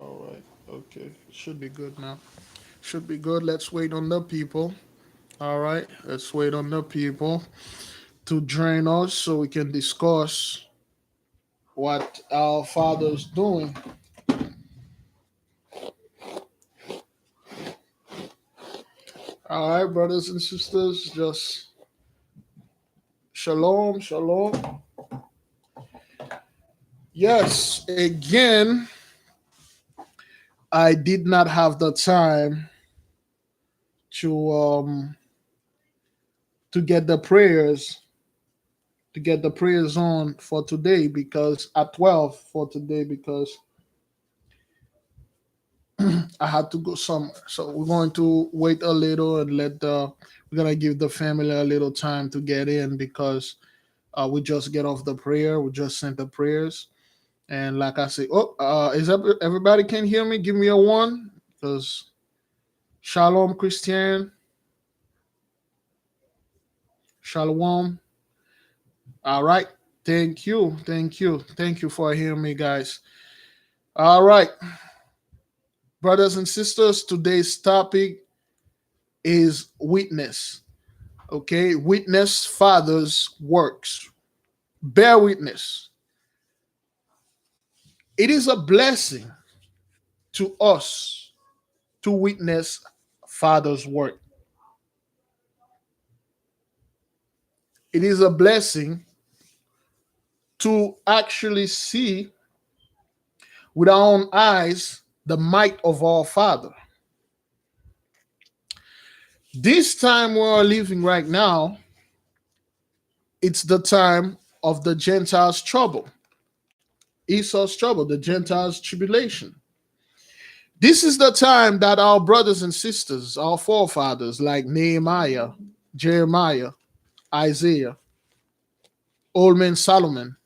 All right. Okay. Should be good now. Should be good. Let's wait on the people. All right. Let's wait on the people to join us so we can discuss what our Father's doing. All right, brothers and sisters, just shalom, shalom. Yes, again, I did not have the time to um to get the prayers on for today because at 12 for today because I had to go somewhere. So we're going to wait a little and we're gonna give the family a little time to get in because we just get off the prayer. We just sent the prayers. And like I say, everybody can hear me? Give me a one. Because Shalom Christian. Shalom. All right. Thank you. Thank you. Thank you for hearing me, guys. All right. Brothers and sisters, today's topic is witness. Okay. Witness Father's works. Bear witness. It is a blessing to us to witness Father's work. It is a blessing to actually see with our own eyes the might of our Father. This time we're living right now, it's the time of the Gentiles' trouble, Esau's trouble, the Gentiles' tribulation. This is the time that our brothers and sisters, our forefathers like Nehemiah, Jeremiah, Isaiah, Old Man Solomon,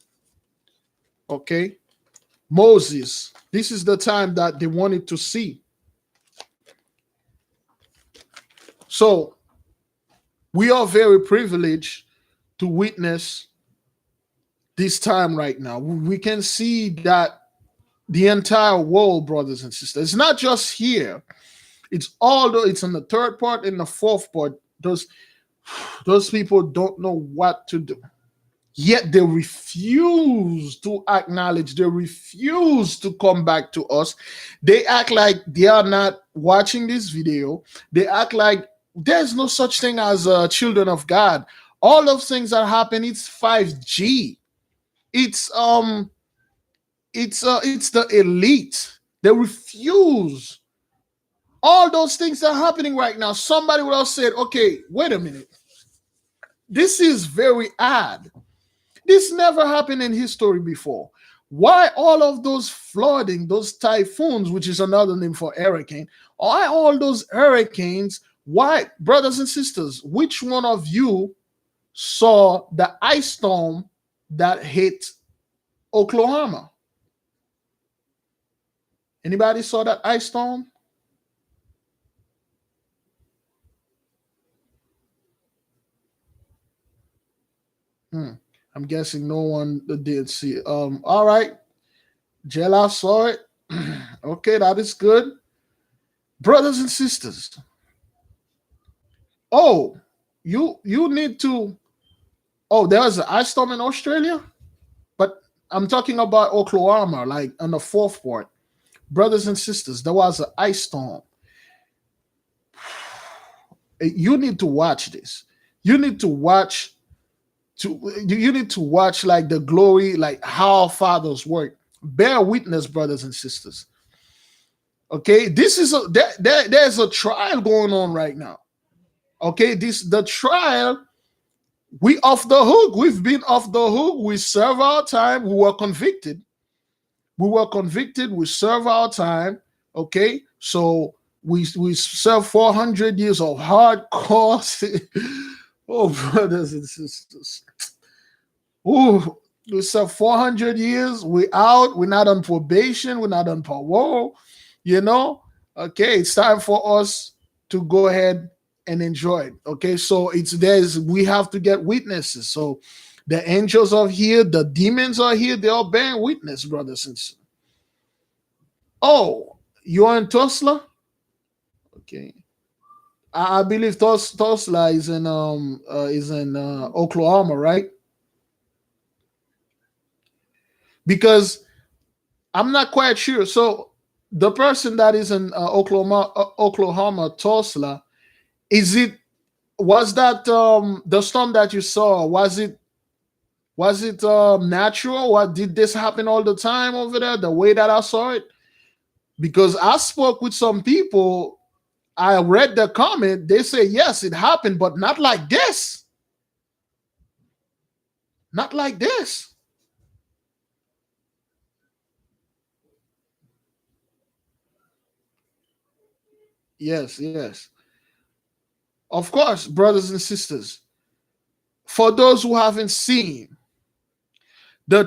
okay, Moses, this is the time that they wanted to see. So we are very privileged to witness this time right now. We can see that the entire world, brothers and sisters, it's not just here. It's in the third part and the fourth part. Those people don't know what to do. Yet they refuse to acknowledge, they refuse to come back to us. They act like they are not watching this video. They act like there's no such thing as children of God. All those things are happening. It's 5G. It's the elite. They refuse. All those things are happening right now. Somebody would have said, okay, wait a minute. This is very odd. This never happened in history before. Why all of those flooding, those typhoons, which is another name for hurricane, why all those hurricanes? Why, brothers and sisters, which one of you saw the ice storm that hit Oklahoma? Anybody saw that ice storm? I'm guessing no one did see it. All right. Jella saw it. Okay, that is good. Brothers and sisters. Oh, you need to. Oh, there was an ice storm in Australia, but I'm talking about Oklahoma, like on the fourth part. Brothers and sisters, there was an ice storm. You need to watch this. You need to watch you need to watch like the glory, like how fathers work. Bear witness, brothers and sisters. Okay, this is there's a trial going on right now. Okay, the trial. We off the hook. We've been off the hook. We serve our time. We were convicted. We were convicted. We serve our time. Okay, so we serve 400 years of hardcore. Oh, brothers and sisters. Oh, we serve 400 years. We out. We're not on probation. We're not on parole. You know. Okay, it's time for us to go ahead and enjoy it. Okay, so we have to get witnesses. So the angels are here, the demons are here, they are bearing witness, brothers and sisters. Oh, you're in Tulsa? Okay. I believe Tulsa is in Oklahoma, right? Because I'm not quite sure. So the person that is in Oklahoma, Tulsa, is it was that the storm that you saw? Was it natural? What did this happen all the time over there? The way that I saw it, because I spoke with some people. I read the comment. They say yes, it happened, but not like this. Not like this. Yes, yes. Of course, brothers and sisters. For those who haven't seen, the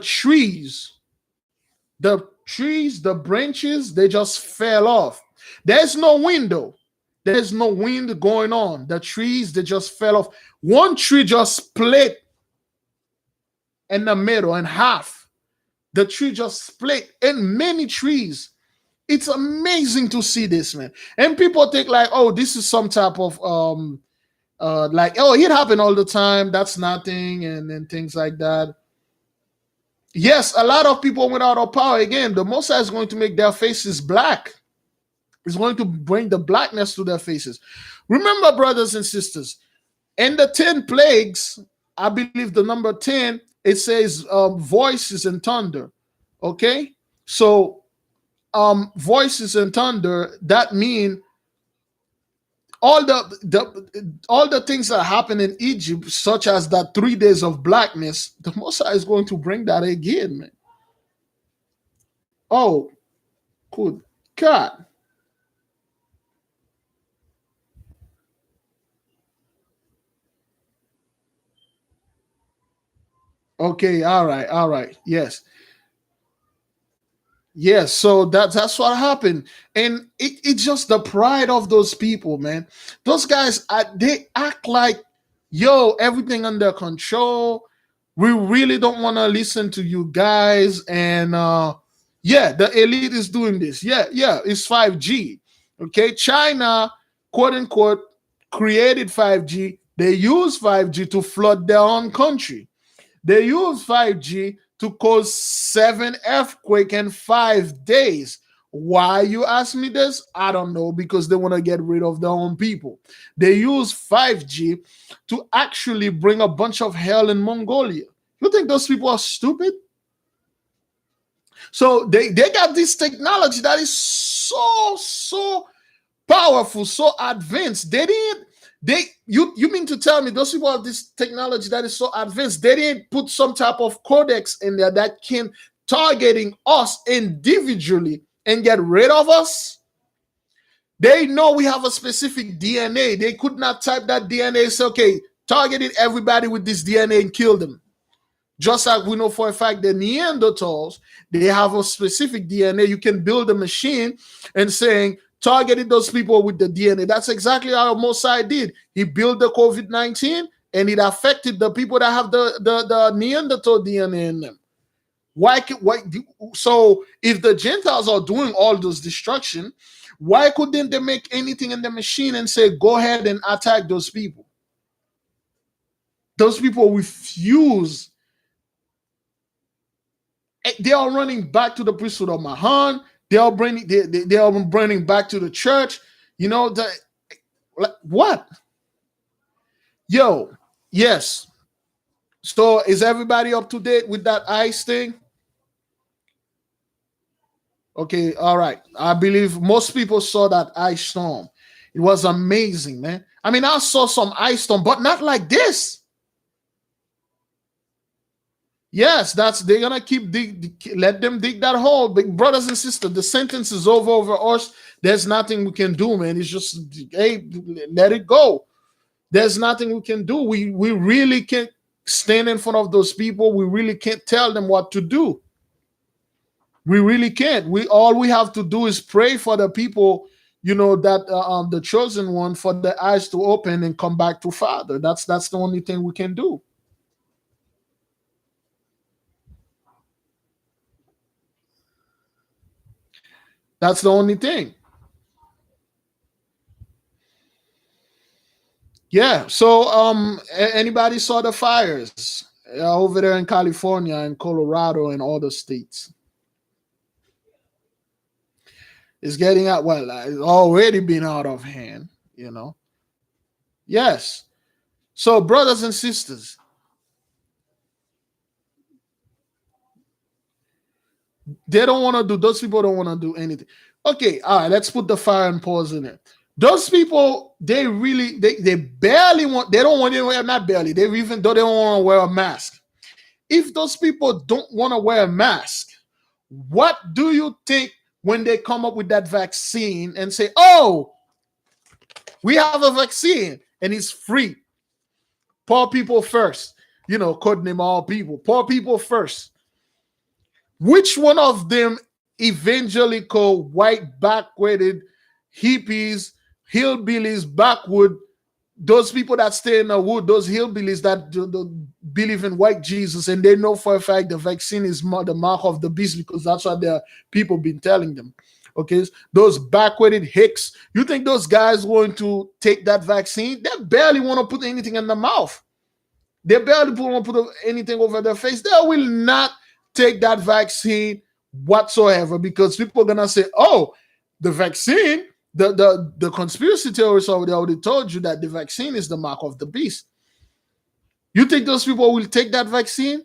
the branches, they just fell off. There's no window. There's no wind going on. The trees, they just fell off. One tree just split in the middle in half. The tree just split in many trees. It's amazing to see this, man. And people think like, oh, this is some type of like, oh, it happened all the time. That's nothing, and things like that. Yes, a lot of people without a power. Again, the Most High is going to make their faces black. It's going to bring the blackness to their faces. Remember, brothers and sisters, in the 10 plagues, I believe the number 10, it says voices and thunder. Okay? So voices and thunder, that mean all the things that happen in Egypt, such as that 3 days of blackness, the Most High is going to bring that again, man. Oh, good God. Okay, all right. Yes. Yes, so that's what happened, and it's just the pride of those people, man. Those guys, they act like, yo, everything under control. We really don't want to listen to you guys, and yeah, the elite is doing this. Yeah, yeah, it's 5G. Okay, China, quote unquote, created 5G. They use 5G to flood their own country. They use 5G to cause 7 earthquake in 5 days. Why, you ask me this? I don't know, because they want to get rid of their own people. They use 5G to actually bring a bunch of hell in Mongolia. You think those people are stupid? So they got this technology that is so powerful, so advanced. You mean to tell me those people have this technology that is so advanced? They didn't put some type of codex in there that can targeting us individually and get rid of us? They know we have a specific DNA. They could not type that DNA and say, okay, targeted everybody with this DNA and kill them. Just like we know for a fact the Neanderthals, they have a specific DNA. You can build a machine and saying, targeted those people with the DNA. That's exactly how Mosai did. He built the COVID-19 and it affected the people that have the Neanderthal DNA in them. Why? So if the Gentiles are doing all those destruction, why couldn't they make anything in the machine and say, go ahead and attack those people? Those people refuse. They are running back to the priesthood of Mahan. They are bringing back to the church. You know, like, what? Yo, yes. So is everybody up to date with that ice thing? Okay, all right. I believe most people saw that ice storm. It was amazing, man. I mean, I saw some ice storm, but not like this. Yes, that's they're gonna let them dig that hole. Big brothers and sisters, the sentence is over us. There's nothing we can do, man. It's just, hey, let it go. There's nothing we can do. We really can't stand in front of those people. We really can't tell them what to do. We really can't. We have to do is pray for the people, that the chosen one, for the eyes to open and come back to Father. That's the only thing we can do. That's the only thing. Yeah. So, anybody saw the fires over there in California and Colorado and all the states? It's getting out. Well, it's already been out of hand. You know. Yes. So, brothers and sisters, they don't want to do. Those people don't want to do anything. Okay. All right. Let's put the fire and pause in it. Those people, they really, they barely want. They don't want to wear. Not barely. They even though they don't want to wear a mask. If those people don't want to wear a mask, what do you think when they come up with that vaccine and say, "Oh, we have a vaccine and it's free. Poor people first." You know, codename all people. Poor people first. Which one of them evangelical, white, backwarded hippies, hillbillies, backwood, those people that stay in the wood, those hillbillies that believe in white Jesus, and they know for a fact the vaccine is the mark of the beast because that's what their people been telling them. Okay, those backwarded hicks, you think those guys going to take that vaccine? They barely want to put anything in the mouth. They barely want to put anything over their face. They will not take that vaccine whatsoever because people are gonna say, "Oh, the vaccine." The conspiracy theorists already told you that the vaccine is the mark of the beast. You think those people will take that vaccine?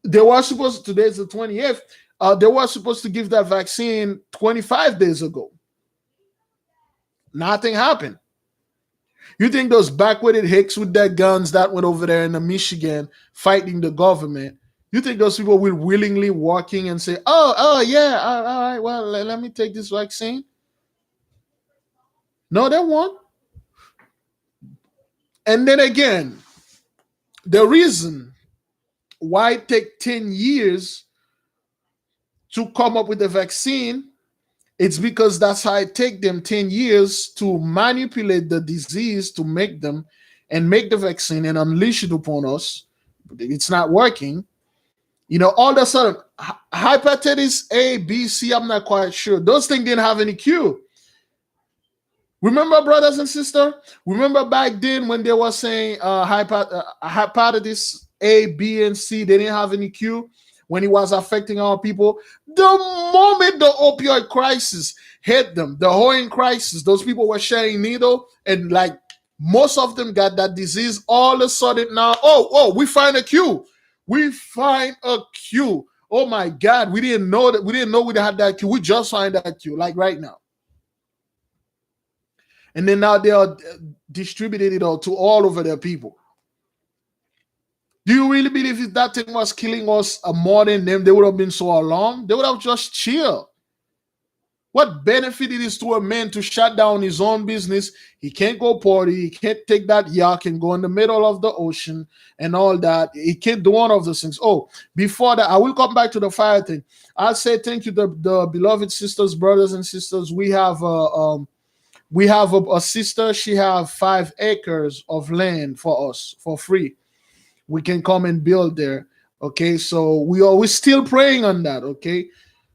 They were supposed today's the 28th. They were supposed to give that vaccine 25 days ago. Nothing happened. You think those backwarded hicks with their guns that went over there in the Michigan fighting the government? You think those people will willingly walking and say, "Oh, yeah, all right, well, let me take this vaccine"? No, they won't. And then again, the reason why it take 10 years to come up with a vaccine, it's because that's how it take them 10 years to manipulate the disease to make them and make the vaccine and unleash it upon us. It's not working. You know, all of a sudden, hepatitis A, B, C, I'm not quite sure. Those things didn't have any cure. Remember, brothers and sisters? Remember back then when they were saying hepatitis A, B, and C, they didn't have any cure when it was affecting our people? The moment the opioid crisis hit them, the heroin crisis, those people were sharing needle and like most of them got that disease. All of a sudden now, we find a cure. We find a cure. Oh my God, we didn't know that. We didn't know we had that cure. We just find that cure, like right now. And then now they are distributing it all to all over their people. Do you really believe if that thing was killing us more than them, they would have been so alarmed? They would have just chilled. What benefit it is to a man to shut down his own business? He can't go party. He can't take that yacht and go in the middle of the ocean and all that. He can't do one of those things. Oh, before that, I will come back to the fire thing. I'll say thank you to the beloved sisters, brothers, and sisters. We have a sister. She have 5 acres of land for us for free. We can come and build there. Okay, so we're still praying on that. Okay,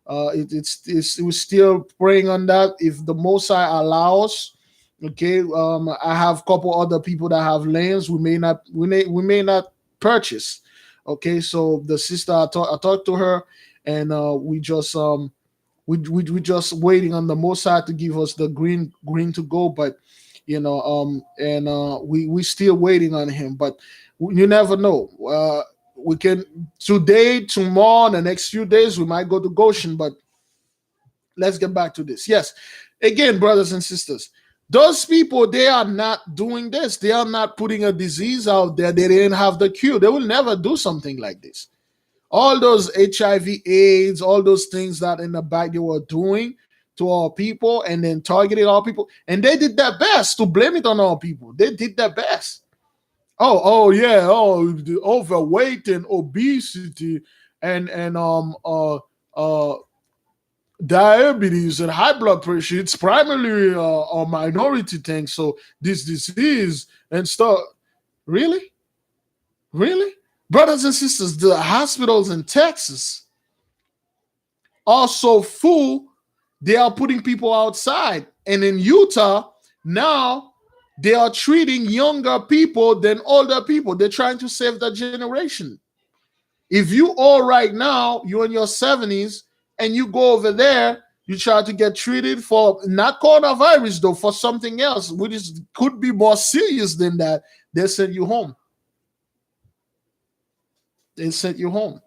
we're still praying on that. If the Most High allows, okay. I have a couple other people that have lands. We may not purchase. Okay, so the sister I talked to her, and we just we just waiting on the Most High to give us the green to go. But we still waiting on him. But you never know. We can today, tomorrow, the next few days we might go to Goshen. But let's get back to this. Yes, again, brothers and sisters, those people, they are not doing this. They are not putting a disease out there. They didn't have the cure. They will never do something like this. All those HIV, AIDS, all those things that in the back they were doing to our people and then targeting our people. And they did their best to blame it on our people. They did their best. Yeah, the overweight and obesity and diabetes and high blood pressure, it's primarily a minority thing. So this disease and stuff. Really? Brothers and sisters, the hospitals in Texas are so full They are putting people outside. And in Utah, now they are treating younger people than older people. They're trying to save the generation. If you all right now, you're in your 70s, and you go over there, you try to get treated for not coronavirus though, for something else, which is, could be more serious than that, they send you home. They sent you home.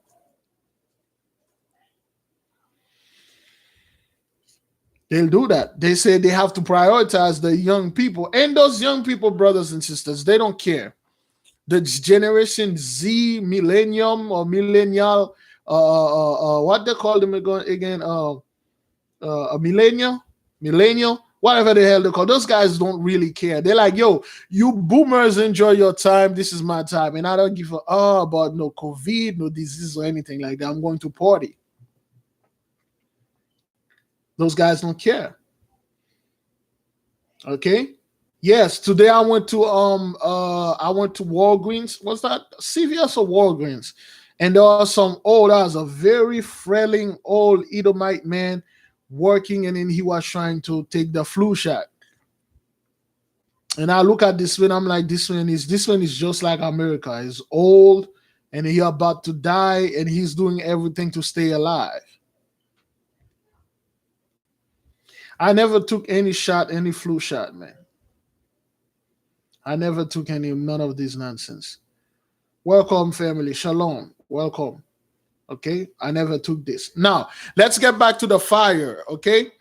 They'll do that. They say they have to prioritize the young people. And those young people, brothers and sisters, they don't care. The Generation Z, Millennium or Millennial, what they call them again, a millennial, whatever the hell they call. Those guys don't really care. They're like, yo, you boomers enjoy your time. This is my time, and I don't give a about no COVID, no disease or anything like that. I'm going to party. Those guys don't care. Okay. Yes, today I went to Walgreens. What's that? CVS or Walgreens? And there was that was a very frailing old Edomite man working, and then he was trying to take the flu shot. And I look at this one, I'm like, this one is just like America. He's old and he about to die, and he's doing everything to stay alive. I never took any flu shot, man. I never took none of this nonsense. Welcome, family. Shalom. Welcome. Okay. I never took this. Now, let's get back to the fire. Okay.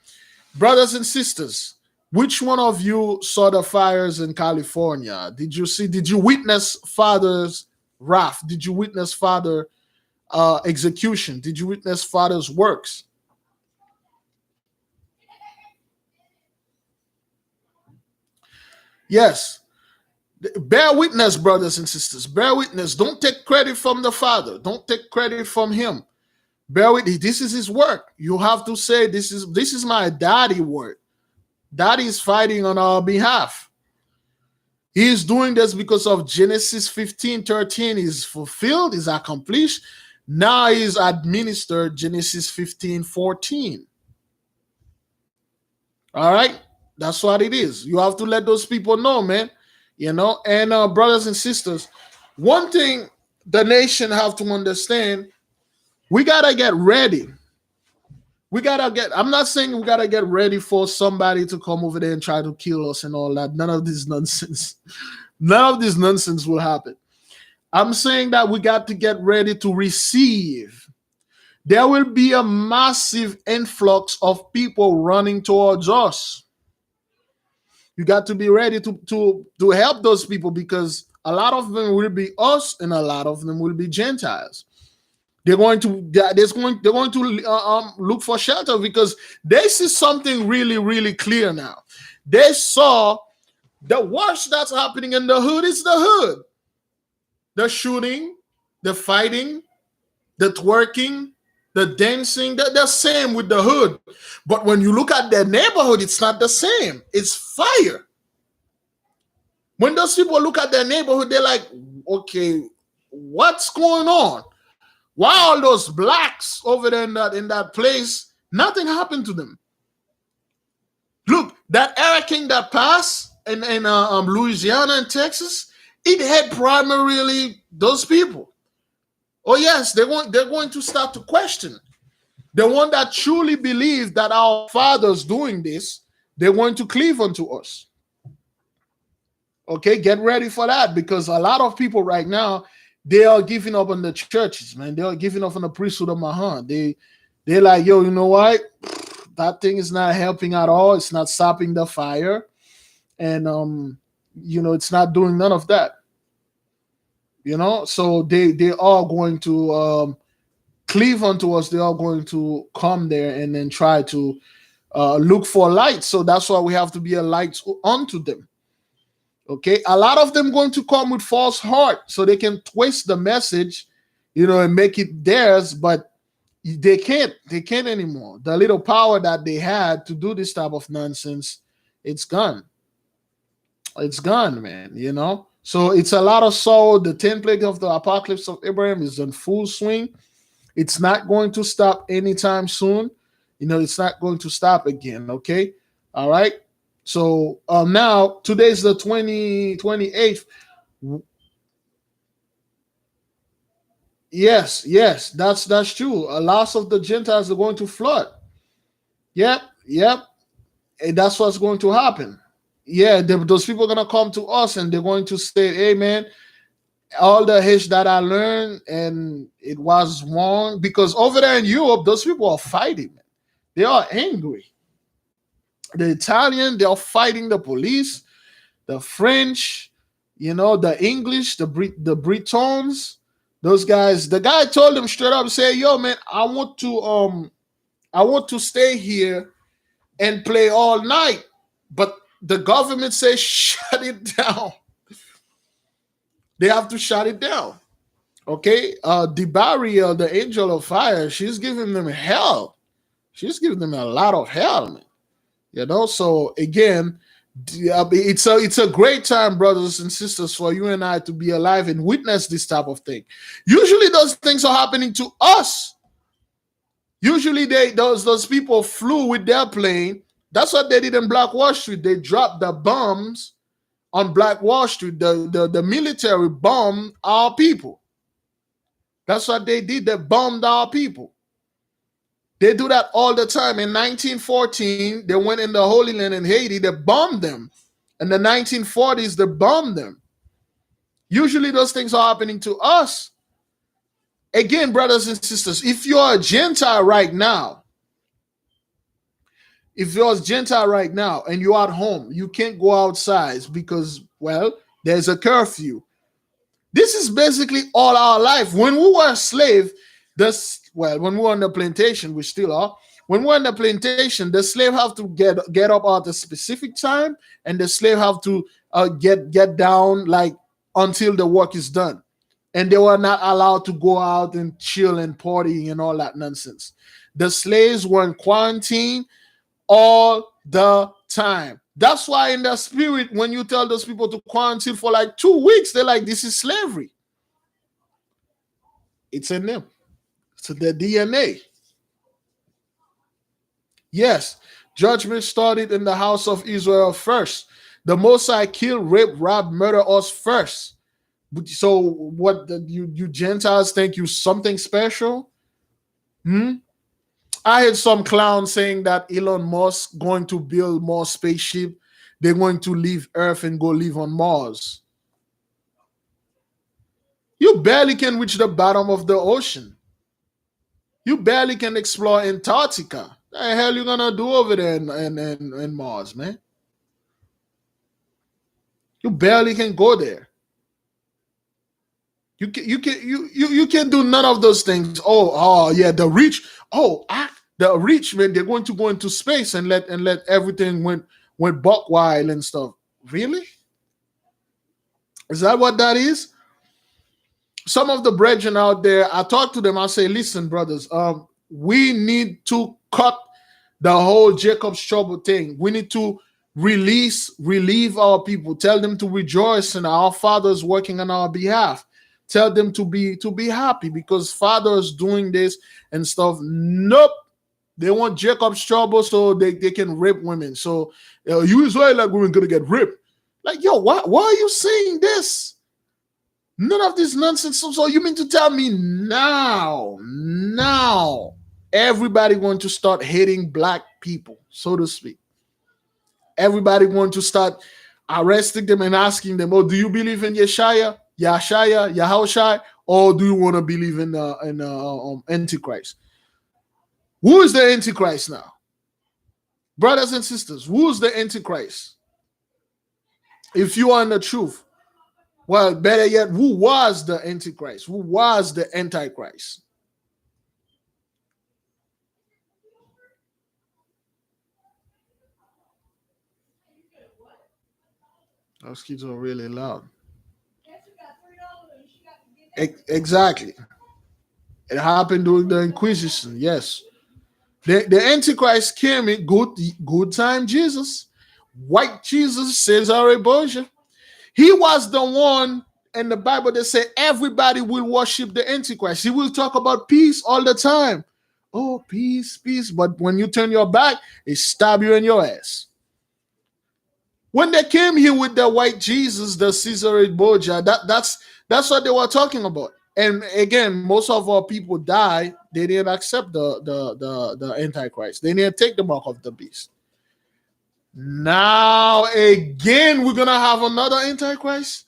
Brothers and sisters, which one of you saw the fires in California? Did you witness Father's wrath? Did you witness Father execution? Did you witness Father's works? Yes. Bear witness, brothers and sisters. Bear witness. Don't take credit from the Father. Don't take credit from him. Bear witness. This is his work. You have to say, this is my daddy work. Daddy is fighting on our behalf. He is doing this because of Genesis 15:13 is fulfilled, is accomplished. Now he's administered Genesis 15:14. All right? That's what it is. You have to let those people know, man. And brothers and sisters, one thing the nation have to understand, we got to get ready. I'm not saying we got to get ready for somebody to come over there and try to kill us and all that. None of this nonsense. None of this nonsense will happen. I'm saying that we got to get ready to receive. There will be a massive influx of people running towards us. You got to be ready to help those people, because a lot of them will be us and a lot of them will be Gentiles. They're going to look for shelter because they see something really, really clear now. They saw the worst that's happening in the hood is the hood. The shooting, the fighting, the twerking, the dancing, they're the same with the hood. But when you look at their neighborhood, it's not the same. It's fire. When those people look at their neighborhood, they're like, okay, what's going on? Why all those blacks over there in that place, nothing happened to them? Look, that hurricane that passed in Louisiana and Texas, it had primarily those people. Oh yes, they're going to start to question. The one that truly believes that our Father's doing this, they're going to cleave unto us. Okay, get ready for that, because a lot of people right now, they are giving up on the churches, man. They are giving up on the priesthood of Mahan. They're like, yo, you know what? That thing is not helping at all. It's not stopping the fire, and it's not doing none of that. So they are going to cleave unto us. They are going to come there and then try to look for light. So that's why we have to be a light unto them. Okay, a lot of them going to come with false heart, so they can twist the message, and make it theirs, but they can't anymore. The little power that they had to do this type of nonsense, it's gone. It's gone, man. So it's a lot of sorrow. The 10th plague of the apocalypse of Abraham is in full swing. It's not going to stop anytime soon. It's not going to stop again. Okay, all right. So now today's the 28th. Yes, that's true. A lot of the Gentiles are going to flood. Yep, and that's what's going to happen. Yeah, those people are gonna come to us and they're going to say, "Hey, man, all the hitch that I learned and it was wrong." Because over there in Europe, those people are fighting. Man. They are angry. The Italian, they are fighting the police. The French, the English, the Britons. Those guys. The guy told them straight up, say, "Yo, man, I want to stay here and play all night," but the government says shut it down. They have to shut it down. Okay, Dibaria, the angel of fire, she's giving them hell. She's giving them a lot of hell, man. So again, it's a great time, brothers and sisters, for you and I to be alive and witness this type of thing. Usually, those things are happening to us. Usually, those people flew with their plane. That's what they did in Black Wall Street. They dropped the bombs on Black Wall Street. The military bombed our people. That's what they did. They bombed our people. They do that all the time. In 1914, they went in the Holy Land in Haiti. They bombed them. In the 1940s, they bombed them. Usually those things are happening to us. Again, brothers and sisters, if you're a Gentile right now, and you're at home, you can't go outside because, well, there's a curfew. This is basically all our life. When we were a slave, when we were on the plantation, we still are. When we're on the plantation, the slave have to get up at a specific time, and the slave have to get down like until the work is done. And they were not allowed to go out and chill and party and all that nonsense. The slaves were in quarantine all the time. That's why in the spirit, when you tell those people to quarantine for like 2 weeks, they're like, this is slavery. It's in them. It's in their DNA. Yes, judgment started in the house of Israel first. The Most High killed, rape, rob, murder us first. So what, you Gentiles think you something special? I heard some clown saying that Elon Musk going to build more spaceship. They're going to leave Earth and go live on Mars. You barely can reach the bottom of the ocean. You barely can explore Antarctica. What the hell you gonna do over there in Mars, man? You barely can go there. You can't do none of those things. Oh yeah, the rich. The rich, man, they're going to go into space and let everything went buck wild and stuff. Really? Is that what that is? Some of the brethren out there, I talk to them, I say, listen, brothers, we need to cut the whole Jacob's trouble thing. We need to relieve our people, tell them to rejoice, and our Father is working on our behalf. Tell them to be happy because Father is doing this and stuff. Nope. They want Jacob's trouble so they can rape women. So you Israeli women gonna get raped. Like, yo, why are you saying this? None of this nonsense. So you mean to tell me now, everybody going to start hating black people, so to speak. Everybody going to start arresting them and asking them, oh, do you believe in YAHAWAH, or do you want to believe in Antichrist? Who is the Antichrist now? Brothers and sisters, who is the Antichrist? If you are in the truth, well, better yet, who was the Antichrist? Who was the Antichrist? Those kids are really loud. Exactly. It happened during the Inquisition, yes. The Antichrist came in good time Jesus. White Jesus, Cesare Borgia. He was the one in the Bible that said everybody will worship the Antichrist. He will talk about peace all the time. Oh, peace, peace. But when you turn your back, they stab you in your ass. When they came here with the white Jesus, the Caesarea Borgia, that's what they were talking about. And again, most of our people die. They didn't accept the Antichrist. They didn't take the mark of the beast. Now again, we're gonna have another Antichrist.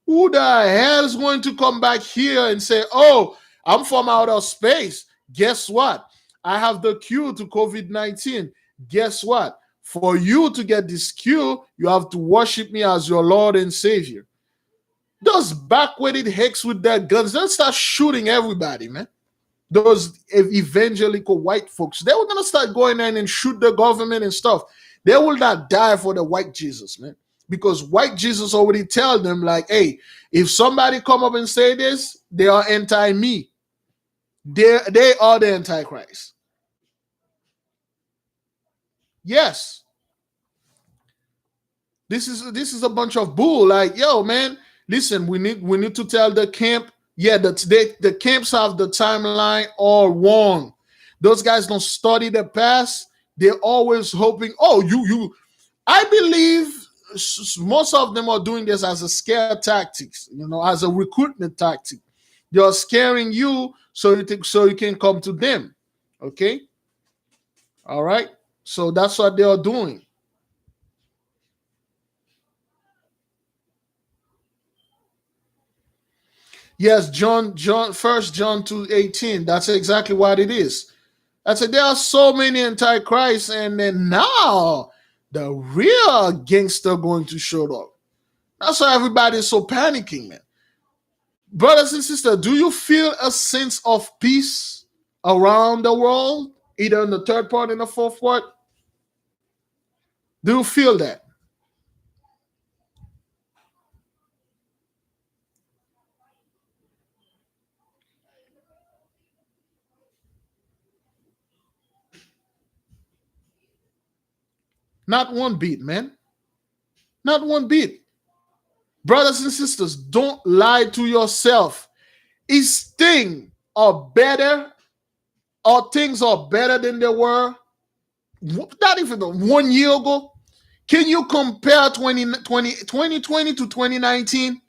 Who the hell is going to come back here and say, "Oh, I'm from outer space"? Guess what? I have the cure to COVID-19. Guess what? For you to get this cure, you have to worship me as your Lord and Savior. Those backwarded hicks with their guns, they'll start shooting everybody, man. Those evangelical white folks, they were going to start going in and shoot the government and stuff. They will not die for the white Jesus, man. Because white Jesus already tell them, like, hey, if somebody come up and say this, they are anti-me. They are the Antichrist. Yes. This is a bunch of bull. Like, yo, man, listen, we need to tell the camp, yeah, the camps have the timeline all wrong. Those guys don't study the past. They're always hoping, oh, you I believe most of them are doing this as a scare tactics, as a recruitment tactic. They're scaring you so you can come to them. Okay? All right? So that's what they are doing. Yes, First John 2:18. That's exactly what it is. I said there are so many antichrists, and then now the real gangster going to show up. That's why everybody is so panicking, man. Brothers and sisters, do you feel a sense of peace around the world, either in the third part and the fourth part? Do you feel that? Not one bit, man. Not one bit. Brothers and sisters, don't lie to yourself. Is things are better or things are better than they were not even 1 year ago? Can you compare 2020 to 2019?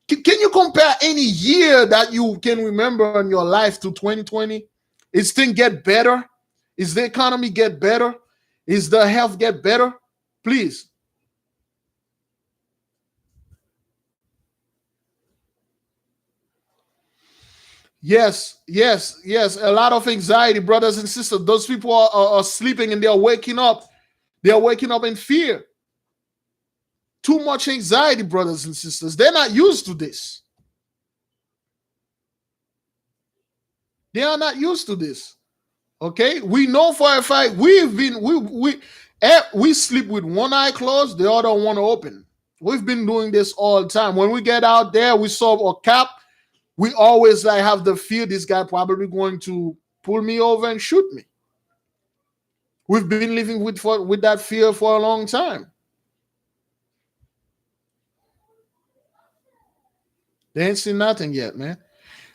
Can you compare any year that you can remember in your life to 2020? Is things get better? Is the economy get better? Is the health get better? Please. Yes, yes, yes. A lot of anxiety, brothers and sisters. Those people are sleeping and they are waking up. They are waking up in fear. Too much anxiety, brothers and sisters. They're not used to this. They are not used to this. Okay, we know for a fact we sleep with one eye closed, the other one open. We've been doing this all the time. When we get out there, we saw a cap. We always like have the fear this guy probably going to pull me over and shoot me. We've been living with that fear for a long time. They ain't seen nothing yet, man.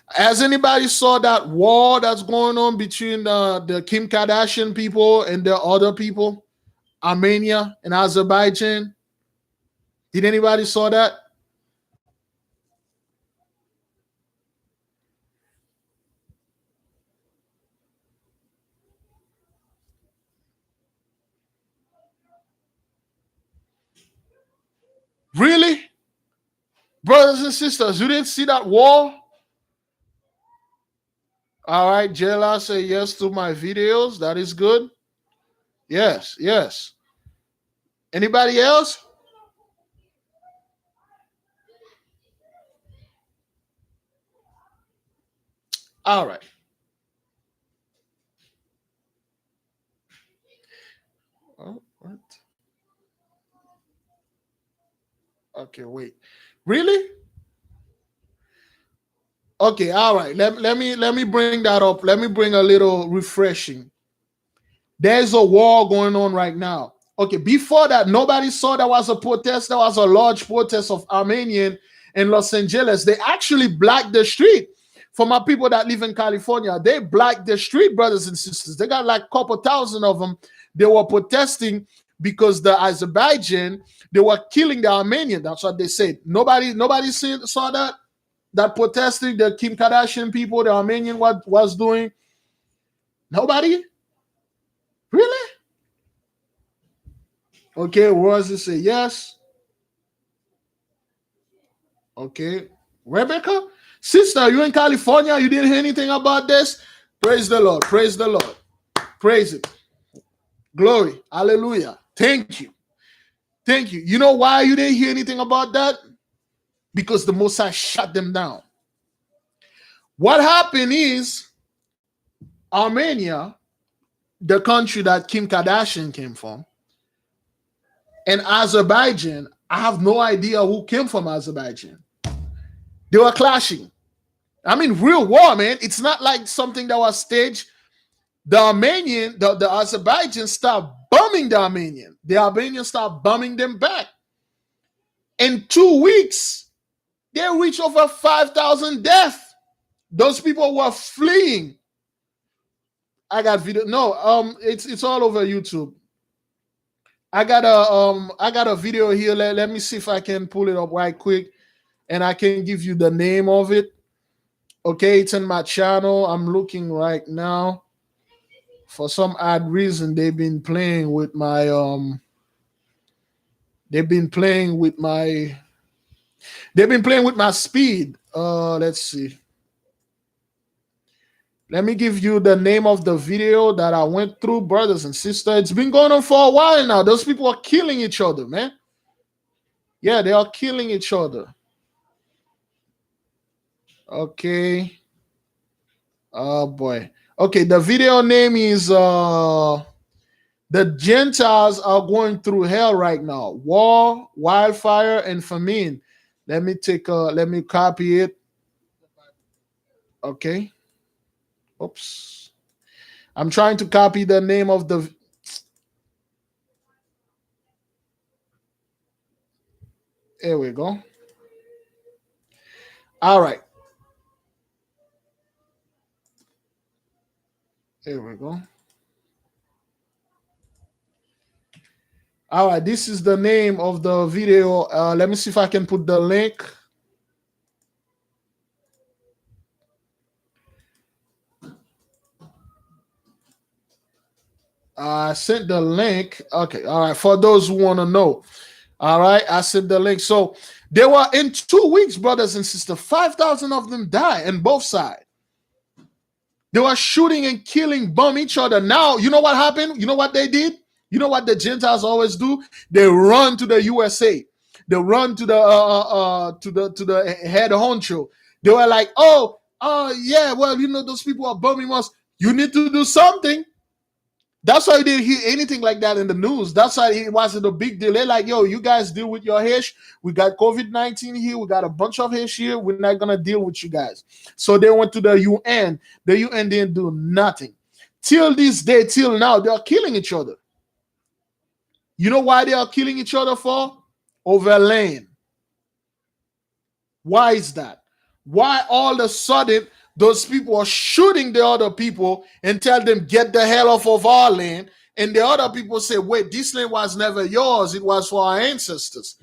Has anybody saw that war that's going on between the Kim Kardashian people and the other people, Armenia and Azerbaijan? Did anybody saw that? Really? Brothers and sisters, you didn't see that war? All right, Jela say yes to my videos. That is good. Yes, yes. Anybody else? All right. Oh, what? Okay, wait. Really? Okay, all right. Let me bring that up. Let me bring a little refreshing. There's a war going on right now. Okay, before that, nobody saw there was a protest. There was a large protest of Armenian in Los Angeles. They actually blocked the street For my people that live in California, they black the street, brothers and sisters. They got like a couple thousand of them. They were protesting because the Azerbaijan, they were killing the Armenian. That's what they said. Nobody saw that protesting, the Kim Kardashian people, the Armenian what was doing. Nobody? Really? Okay, Rosie say yes. Okay. Rebecca? Sister, you in California? You didn't hear anything about this? Praise the Lord. Praise the Lord. Praise it. Glory. Hallelujah. Thank you. Thank you. You know why you didn't hear anything about that? Because the Most High shut them down. What happened is Armenia, the country that Kim Kardashian came from, and Azerbaijan, I have no idea who came from Azerbaijan. They were clashing. I mean, real war, man. It's not like something that was staged. The Armenian, the Azerbaijan stopped bombing the Armenian. The Armenians stopped bombing them back. In 2 weeks, they reached over 5,000 deaths. Those people were fleeing. I got video. No, it's all over YouTube. I got a video here. Let me see if I can pull it up right quick, and I can give you the name of it. Okay, it's in my channel. I'm looking right now. For some odd reason, they've been playing with my speed. Let's see. Let me give you the name of the video that I went through, brothers and sisters. It's been going on for a while now. Those people are killing each other, man. Yeah, they are killing each other. Okay. Oh, boy. Okay, the video name is The Gentiles Are Going Through Hell Right Now. War, Wildfire, and Famine. Let me copy it. Okay. Oops. I'm trying to copy the name of the... There we go. All right. There we go. All right, this is the name of the video. Let me see if I can put the link. I sent the link. Okay, all right. For those who want to know, all right, I sent the link. So they were in 2 weeks, brothers and sisters. 5,000 of them died on both sides. They were shooting and killing, bomb each other. Now, you know what happened? You know what they did? You know what the Gentiles always do? They run to the USA. They run to the head honcho. They were like, oh yeah, well, you know, those people are bombing us. You need to do something. That's why you didn't hear anything like that in the news. That's why it wasn't a big deal. They're like, yo, you guys deal with your hash. We got COVID-19 here. We got a bunch of hash here. We're not going to deal with you guys. So they went to the UN. The UN didn't do nothing. Till this day, till now, they are killing each other. You know why they are killing each other for? Over land. Why is that? Why all of a sudden those people are shooting the other people and tell them, get the hell off of our land. And the other people say, wait, this land was never yours. It was for our ancestors.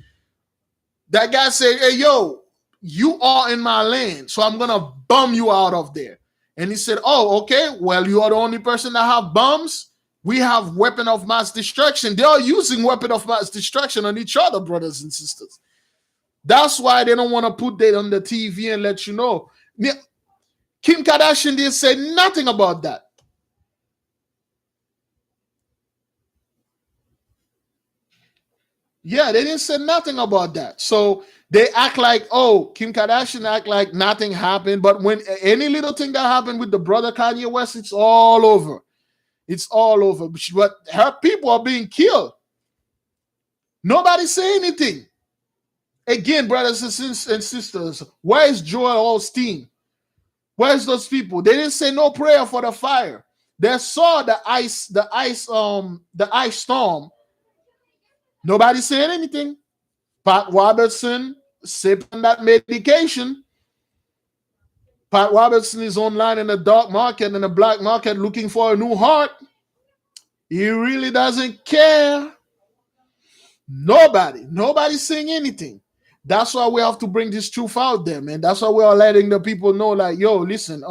That guy said, hey, yo, you are in my land, so I'm going to bomb you out of there. And he said, oh, okay, well, you are the only person that have bombs. We have weapon of mass destruction. They are using weapon of mass destruction on each other, brothers and sisters. That's why they don't want to put that on the TV and let you know. Kim Kardashian didn't say nothing about that. Yeah, they didn't say nothing about that. So they act like, oh, Kim Kardashian act like nothing happened. But when any little thing that happened with the brother Kanye West, it's all over. It's all over. But her people are being killed. Nobody say anything. Again, brothers and sisters, where is Joel Osteen? Where's those people? They didn't say no prayer for the fire. They saw the ice storm. Nobody said anything. Pat Robertson sipping that medication. Pat Robertson is online in the dark market and the black market looking for a new heart. He really doesn't care. Nobody's saying anything. That's why we have to bring this truth out there, man. That's why we are letting the people know, like, yo, listen,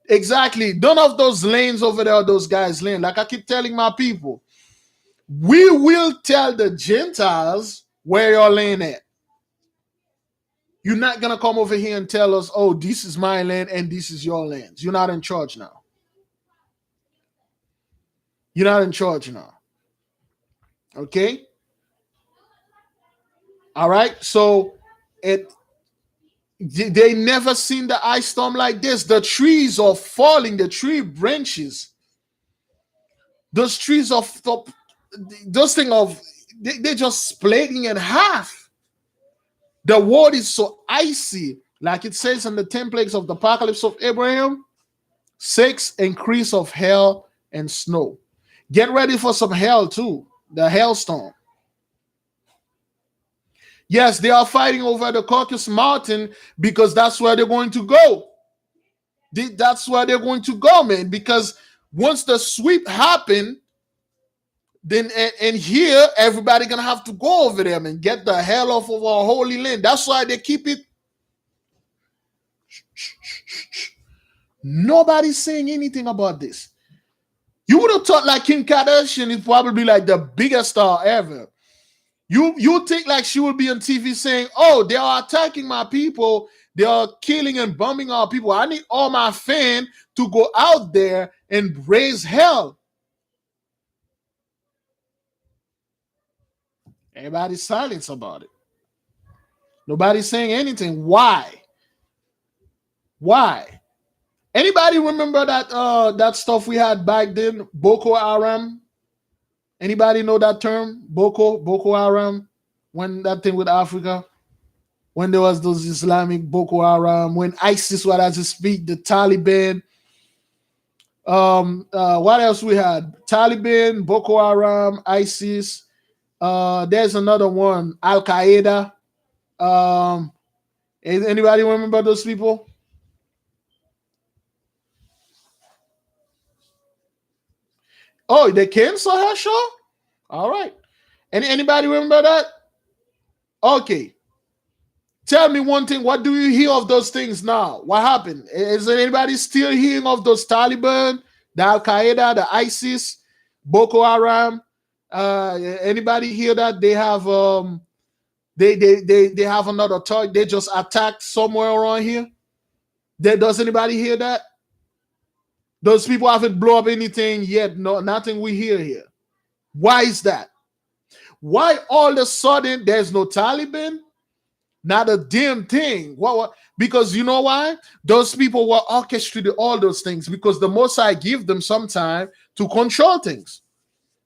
exactly. None of those lanes over there, those guys' lane. Like I keep telling my people, we will tell the Gentiles where your lane at. You're not gonna come over here and tell us, oh, this is my land and this is your land. You're not in charge now. You're not in charge now. Okay? All right. So they never seen the ice storm like this. The trees are falling, the tree branches. Those trees of those things of they're just splitting in half. The world is so icy, like it says in the 10 plagues of the apocalypse of Abraham. 6, increase of hail and snow. Get ready for some hail too, the hailstorm. Yes, they are fighting over the Caucasus Mountain because that's where they're going to go. That's where they're going to go, man, because once the sweep happened, then and here everybody gonna have to go over there and get the hell off of our holy land. That's why they keep it. Nobody's saying anything about this. You would have thought like Kim Kardashian is probably like the biggest star ever. You think like she would be on TV saying, "Oh, they are attacking my people. They are killing and bombing our people. I need all my fans to go out there and raise hell." Everybody's silent about it. Nobody's saying anything. Why? Why? Anybody remember that stuff we had back then? Boko Haram? Anybody know that term? Boko Haram? When that thing with Africa? When there was those Islamic Boko Haram, when ISIS was as to speak, the Taliban. What else we had? Taliban, Boko Haram, ISIS. There's another one, Al Qaeda. Anybody remember those people? Oh, they cancel her show? All right. Anybody remember that? Okay. Tell me one thing. What do you hear of those things now? What happened? Is anybody still hearing of those Taliban, the Al Qaeda, the ISIS, Boko Haram? Anybody hear that they have they have another target? They just attacked somewhere around here. Does anybody hear that? Those people haven't blown up anything yet. No, nothing we hear here. Why is that? Why all of a sudden there's no Taliban? Not a damn thing. What? Because you know why? Those people were orchestrating all those things because the Most High give them some time to control things.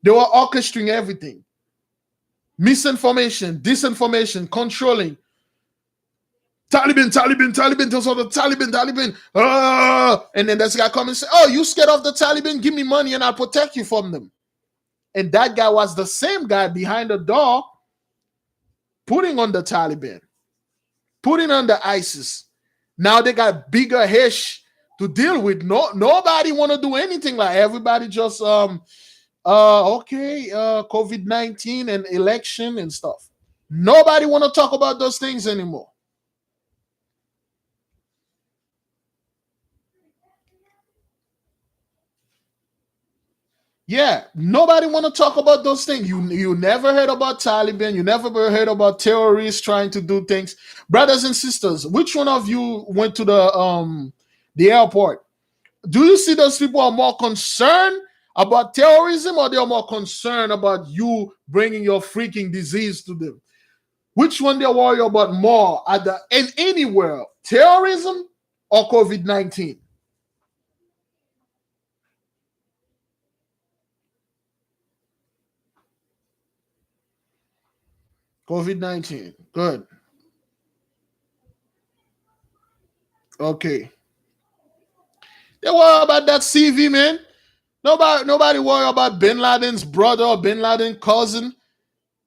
They were orchestrating everything. Misinformation, disinformation, controlling. Taliban, those are the Taliban. And then this guy comes and say, "Oh, you scared of the Taliban? Give me money and I'll protect you from them." And that guy was the same guy behind the door putting on the Taliban, putting on the ISIS. Now they got bigger fish to deal with. Nobody want to do anything. Like everybody just COVID-19 and election and stuff. Nobody want to talk about those things anymore. Yeah, nobody want to talk about those things. You never heard about Taliban. You never heard about terrorists trying to do things. Brothers and sisters, which one of you went to the airport? Do you see those people are more concerned about terrorism or they are more concerned about you bringing your freaking disease to them? Which one they worry about more in anywhere? Terrorism or COVID-19? COVID-19. Good. Okay. They worry about that CV, man. Nobody worry about Bin Laden's brother or Bin Laden's cousin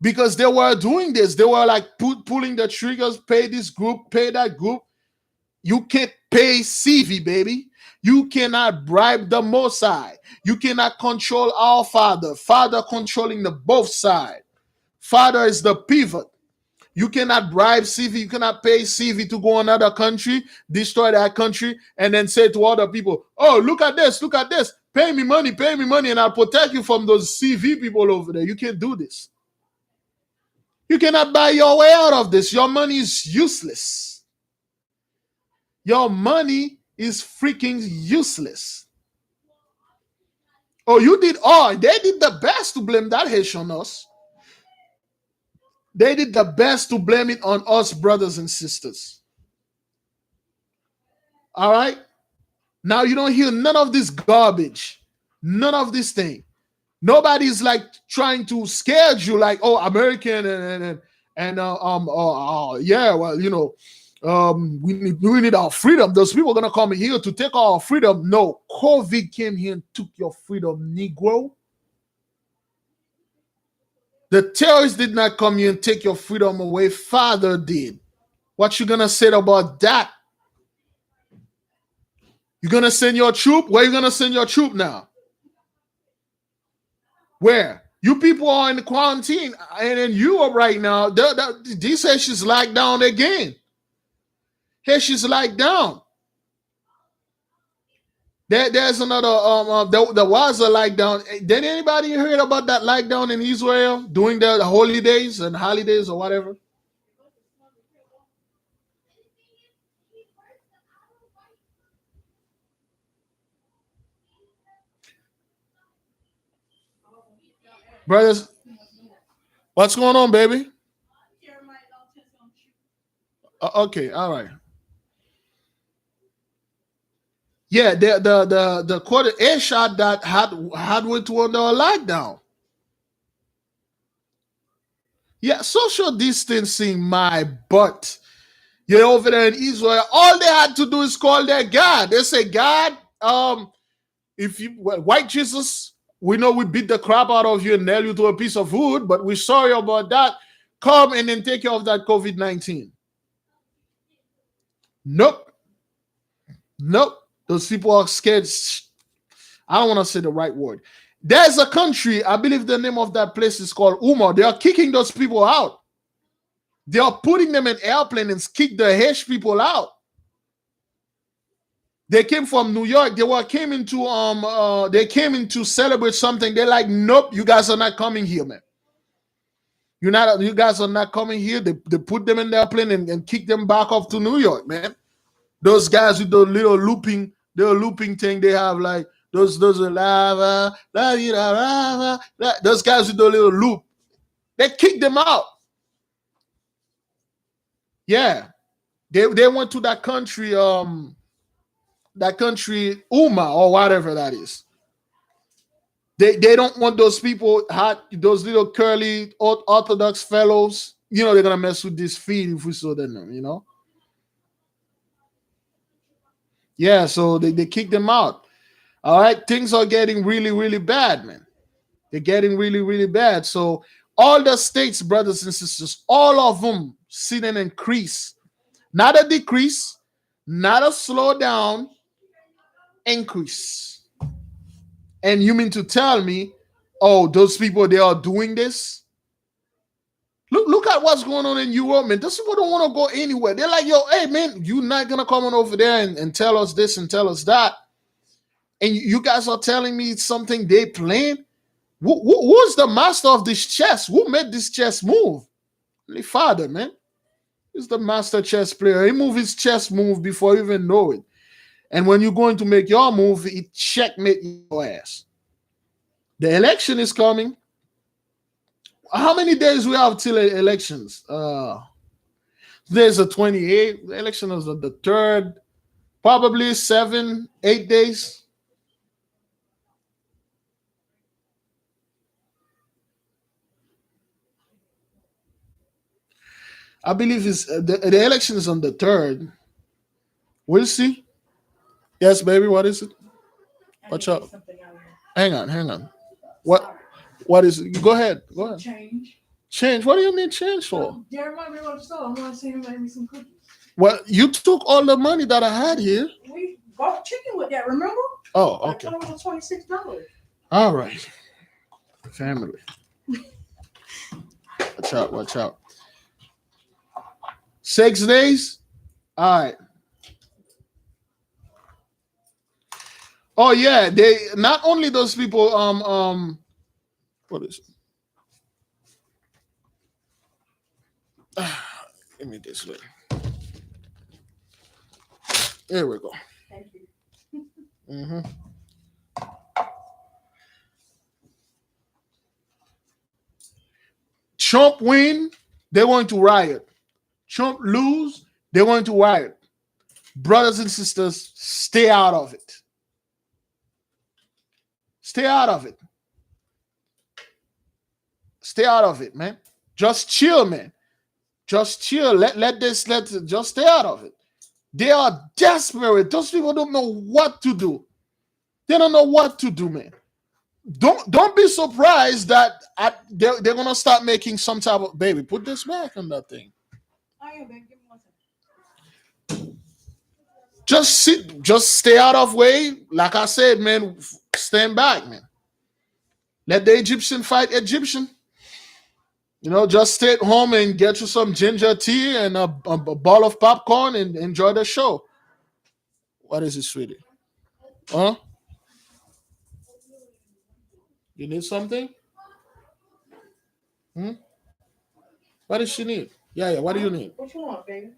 because they were doing this. They were like pulling the triggers, pay this group, pay that group. You can't pay CV, baby. You cannot bribe the Mossad. You cannot control our Father. Father controlling the both side. Father is the pivot. You cannot bribe CV. You cannot pay CV to go another country, destroy that country, and then say to other people, "Oh, look at this, look at this. Pay me money, and I'll protect you from those CV people over there." You can't do this. You cannot buy your way out of this. Your money is useless. Your money is freaking useless. Oh, you did all. They did the best to blame that Haitian on us. They did the best to blame it on us, brothers and sisters. All right? Now you don't hear none of this garbage. None of this thing. Nobody's like trying to scare you like, oh, American yeah, well, you know, we need our freedom. Those people are gonna come here to take our freedom. No, COVID came here and took your freedom, Negro. The terrorists did not come here and take your freedom away. Father did. What you gonna say about that? You gonna send your troop? Where you gonna send your troop now? Where? You people are in quarantine, and in Europe right now, these Haitians locked down again. Haitians locked down. There's another there was a lockdown. Did anybody hear about that lockdown in Israel during the holidays and holidays or whatever? Brothers, what's going on, baby? Okay, all right. Yeah, the quarter air shot that had went to under a lockdown. Yeah, social distancing, my butt. You're over there in Israel. All they had to do is call their God. They say, God, if you white Jesus, we know we beat the crap out of you and nail you to a piece of wood, but we're sorry about that. Come and then take care of that COVID-19. Nope. Nope. Those people are scared. I don't want to say the right word. There's a country, I believe the name of that place is called Umar. They are kicking those people out. They are putting them in airplane and kick the Haitian people out. They came from New York. They came in to celebrate something. They're like, nope, you guys are not coming here, man. You guys are not coming here. They put them in the airplane and kick them back off to New York, man. Those guys with the looping thing they have, like those are lava, those guys with the little loop. They kicked them out. Yeah. They went to that country, Uma or whatever that is. They don't want those people, those little curly Orthodox fellows. You know they're gonna mess with this feed if we saw them, you know. Yeah, so they kicked them out. All right, things are getting really, really bad, man. They're getting really, really bad. So all the states, brothers and sisters, all of them see an increase, not a decrease, not a slowdown, increase. And you mean to tell me, oh, those people they are doing this? Look at what's going on in Europe, man. Those people don't want to go anywhere. They're like, yo, hey man, you're not gonna come on over there and tell us this and tell us that. And you guys are telling me it's something they plan. Who's the master of this chess? Who made this chess move? The Father, man. He's the master chess player. He moved his chess move before you even know it. And when you're going to make your move, it checkmate your ass. The election is coming. How many days we have till elections? Today's the 28th. The election is on the 3rd. Probably 7, 8 days. I believe it's the election is on the 3rd. We'll see. Yes, baby. What is it? Watch out. Hang on. What is it? Go ahead. Go ahead. Change. What do you need change for? Jeremiah, we want to start. I want to see him make me some cookies. Well, you took all the money that I had here. We bought chicken with that, remember? Oh, okay. I thought it was $26. All right. Family. Watch out, watch out. 6 days? All right. Oh yeah, they not only those people what is it? Give me this way. There we go. Thank you. Mm-hmm. Trump win, they're going to riot. Trump lose, they're going to riot. Brothers and sisters, stay out of it. Stay out of it. Stay out of it, man. Just chill, man. Just chill. Just stay out of it. They are desperate. Those people don't know what to do. They don't know what to do, man. Don't be surprised that they're gonna start making some type of baby. Put this back on that thing. Oh, yeah, baby. Give me 1 second. Just stay out of way. Like I said, man, stand back, man. Let the Egyptian fight Egyptian. You know, just stay at home and get you some ginger tea and a ball of popcorn and enjoy the show. What is it, sweetie? Huh? You need something? Hmm? What does she need? Yeah. What do you need? What you want, baby?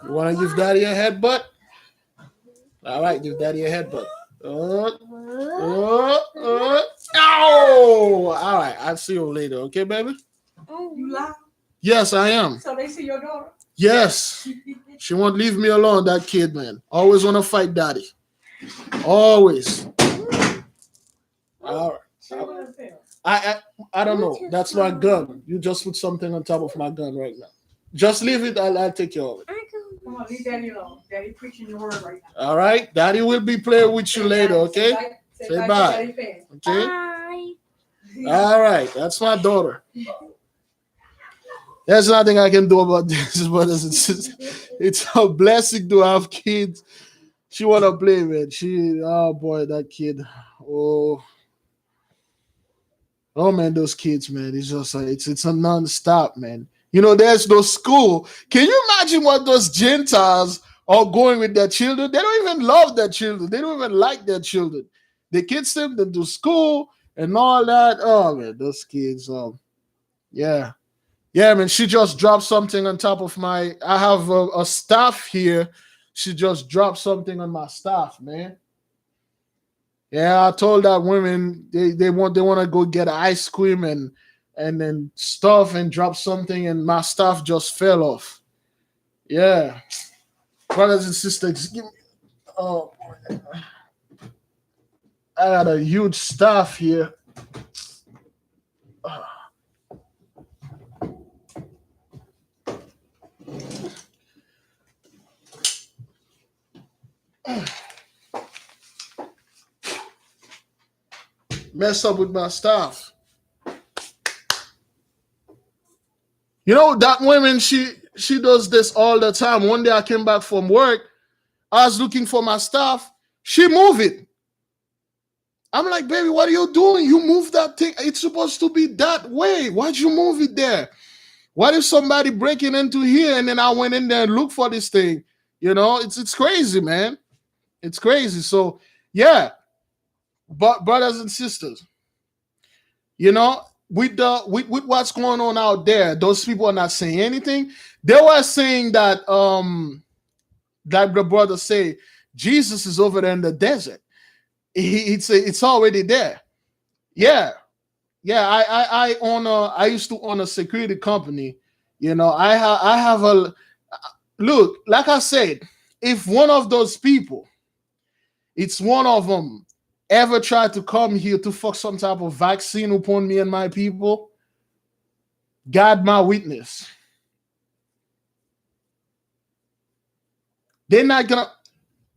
You want to give daddy a headbutt? All right, give daddy a headbutt. Ow! All right, I'll see you later, okay, baby? You lie? Yes, I am. So they see your daughter? Yes. She won't leave me alone, that kid, man. Always want to fight daddy. Always. All right. I don't know. That's my gun. You just put something on top of my gun right now. Just leave it. I'll take care of it. Come on, leave daddy alone. Daddy preaching your word right now. All right. Daddy will be playing with you later, okay? Say bye. Okay? Bye. All right. That's my daughter. There's nothing I can do about this, brothers and sisters. It's a blessing to have kids. She wanna play, man. Oh boy, that kid. Oh man, those kids, man. It's just like it's a non-stop, man. You know, there's no school. Can you imagine what those Gentiles are going with their children? They don't even love their children. They don't even like their children. The kids send them to school and all that. Oh man, those kids. Yeah. Yeah, man, she just dropped something on top of I have a staff here. She just dropped something on my staff, man. Yeah, I told that women they want to go get ice cream and then stuff and drop something and my staff just fell off. Yeah. Brothers and sisters, give me, oh, I got a huge staff here. Mess up with my stuff. You know that woman, she does this all the time. One day I came back from work, I was looking for my stuff. She moved it. I'm like, baby, what are you doing? You moved that thing. It's supposed to be that way. Why'd you move it there? What if somebody breaking into here and then I went in there and looked for this thing? You know, it's crazy, man. It's crazy. So yeah, but brothers and sisters, you know, with what's going on out there, those people are not saying anything. They were saying that like the brother say, Jesus is over there in the desert. It's already there. Yeah. I used to own a security company. You know, I have a look. Like I said, if one of those people, it's one of them, ever tried to come here to fuck some type of vaccine upon me and my people, God my witness. They're not gonna.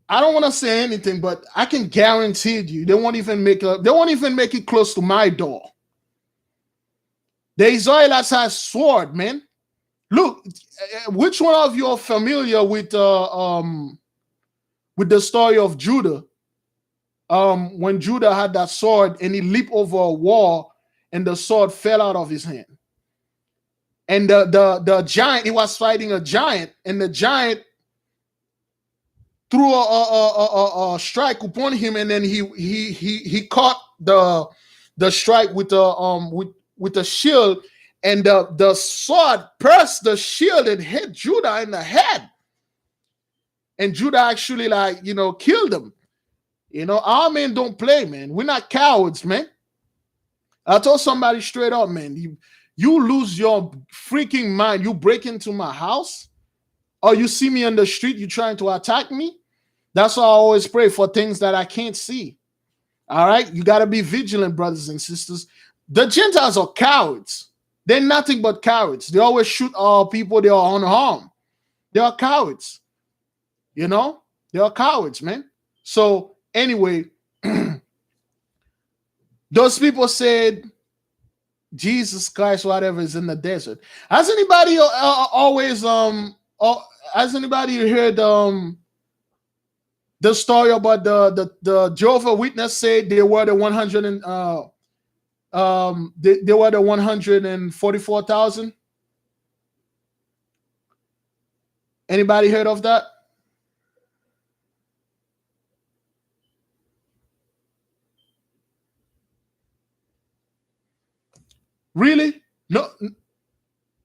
I don't want to say anything, but I can guarantee you, they won't even make it close to my door. The Israelites have sword, man. Look, which one of you are familiar with the story of Judah? When Judah had that sword and he leaped over a wall and the sword fell out of his hand. And the giant, he was fighting a giant, and the giant threw a strike upon him, and then he caught the strike with the shield, and the sword pierced the shield and hit Judah in the head. And Judah actually, like, killed him. Our men don't play, man. We're not cowards, man. I told somebody straight up, man, you lose your freaking mind. You break into my house, or you see me on the street, you trying to attack me. That's why I always pray for things that I can't see. All right? You got to be vigilant, brothers and sisters. The Gentiles are cowards. They're nothing but cowards. They always shoot people they are unharmed. They are cowards. They are cowards, man. So anyway, those people said Jesus Christ, whatever, is in the desert. Has anybody has anybody heard the story about the Jehovah Witness said they were the 100 and they were the 144,000? Anybody heard of that? Really? No.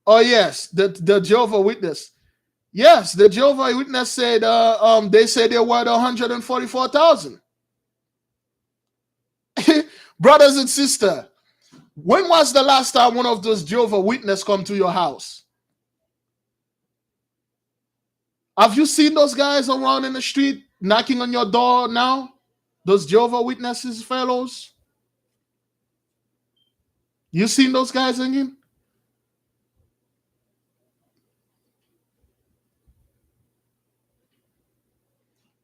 Oh yes, the Jehovah Witness. Yes, the Jehovah Witness said they said they were 144,000. Brothers and sisters, when was the last time one of those Jehovah Witness come to your house? Have you seen those guys around in the street knocking on your door now? Those Jehovah Witnesses fellows? You seen those guys again?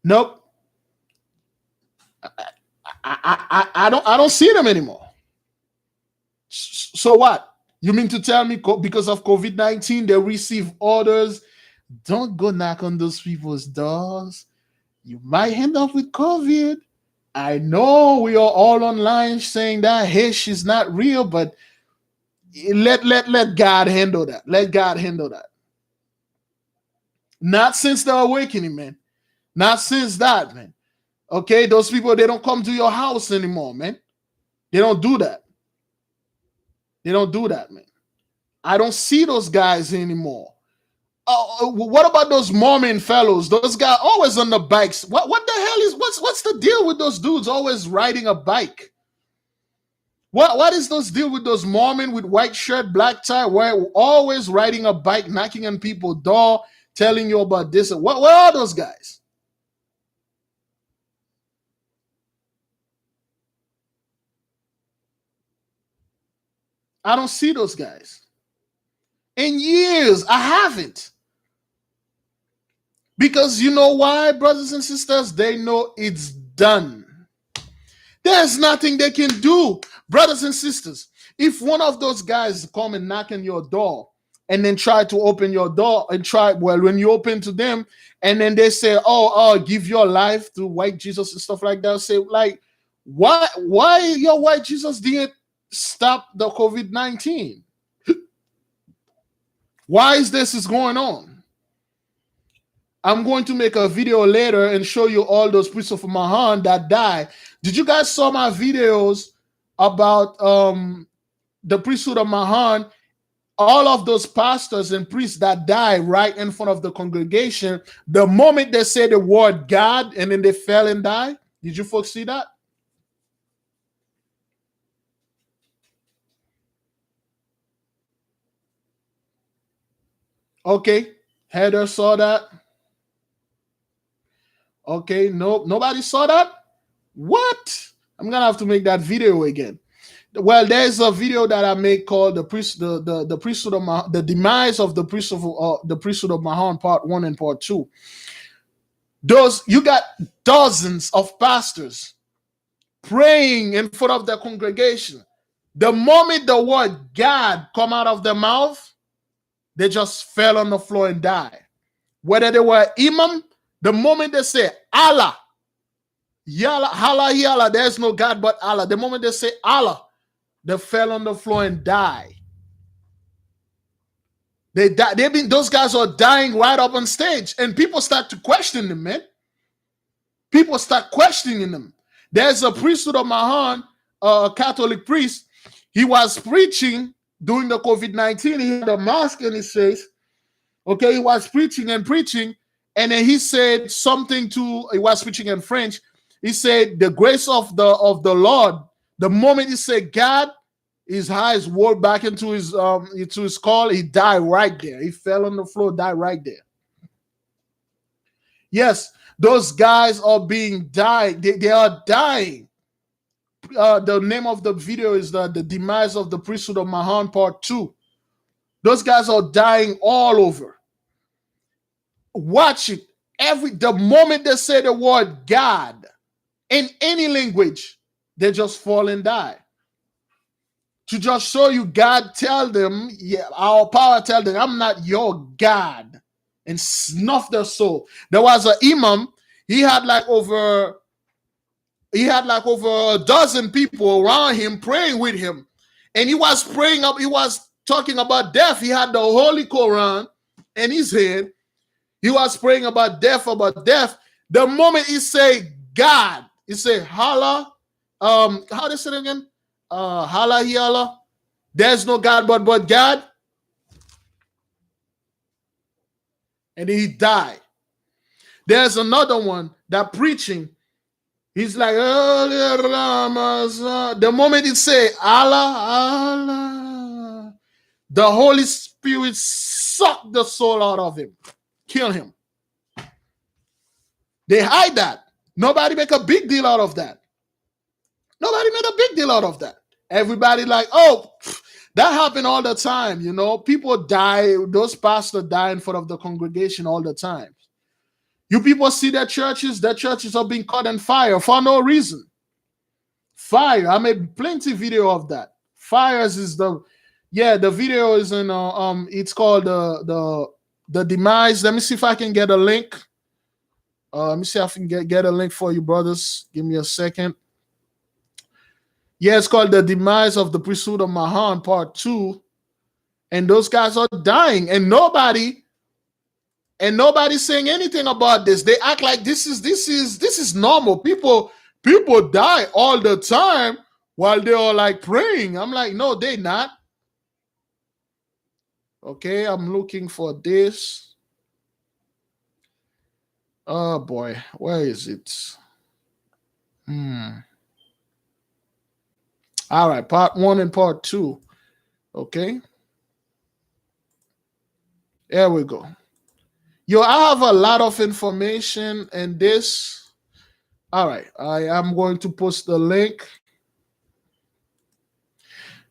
Nope. I don't see them anymore. So what? You mean to tell me because of COVID-19 they receive orders? Don't go knock on those people's doors. You might end up with COVID. I know we are all online saying that Hish is not real, but let God handle that. Let God handle that. Not since the awakening, man. Not since that, man. Okay, those people, they don't come to your house anymore, man. They don't do that. They don't do that, man. I don't see those guys anymore. What about those Mormon fellows? Those guys always on the bikes. What the hell is what's the deal with those dudes always riding a bike? What is those deal with those Mormon with white shirt, black tie, always riding a bike, knocking on people's door, telling you about this? What are those guys? I don't see those guys. In years, I haven't. Because you know why, brothers and sisters? They know it's done. There's nothing they can do. Brothers and sisters, if one of those guys come and knock on your door and then try to open your door and when you open to them and then they say, give your life to white Jesus and stuff like that, say, like, why your white Jesus didn't stop the COVID-19? Why is this going on? I'm going to make a video later and show you all those priests of Mahan that died. Did you guys saw my videos about the priesthood of Mahan? All of those pastors and priests that died right in front of the congregation, the moment they said the word God and then they fell and died. Did you folks see that? Okay, Heather saw that. Okay, no, nobody saw that. What? I'm gonna have to make that video again. Well, there's a video that I made called the priesthood of Mahan, the demise of the priesthood of Mahan, part 1 and part 2. You got dozens of pastors praying in front of the congregation. The moment the word God come out of their mouth, they just fell on the floor and died. Whether they were imam, the moment they say Allah, Yalla, Allah, Yalla, there's no God but Allah. The moment they say Allah, they fell on the floor and died. They die. Those guys are dying right up on stage, and people start to question them, man. People start questioning them. There's a priesthood of Mahan, a Catholic priest. He was preaching during the COVID-19. He had a mask in his face. Okay, he was preaching, and then he said something he was preaching in French. He said, the grace of the Lord. The moment he said God, his eyes rolled back into his skull. He died right there. He fell on the floor, died right there. Yes, those guys are being died. They are dying. The name of the video is the Demise of the Priesthood of Mahan Part 2. Those guys are dying all over. Watch it. The moment they say the word God in any language, they just fall and die. To just show you, God tell them, yeah, our power tell them, I'm not your God, and snuff their soul. There was an imam. He had like over a dozen people around him praying with him, and he was praying up. He was talking about death. He had the Holy Quran in his hand. He was praying about death. The moment he say God, he say Allah. How they say it again? Allah, Allah. There's no God but God. And he died. There's another one that preaching. He's like, the moment he say Allah, Allah, the Holy Spirit sucked the soul out of him, kill him. They hide that. Nobody make a big deal out of that. Everybody like, oh, that happened all the time. You know, people die. Those pastors die in front of the congregation all the time. You people see their churches are being caught on fire for no reason. Fire. I made plenty video of that. Fires is the video is in it's called the Demise. Let me see if I can get a link. Let me see if I can get a link for you, brothers. Give me a second. Yeah, it's called The Demise of the Priesthood of Mahan, Part 2. And those guys are dying, and nobody's saying anything about this. They act like this is normal. People die all the time while they are like praying. I'm like, no, they not. Okay, I'm looking for this. Oh boy, where is it? All right, Part 1 and Part 2. Okay. There we go. Yo, I have a lot of information in this. All right, I am going to post the link.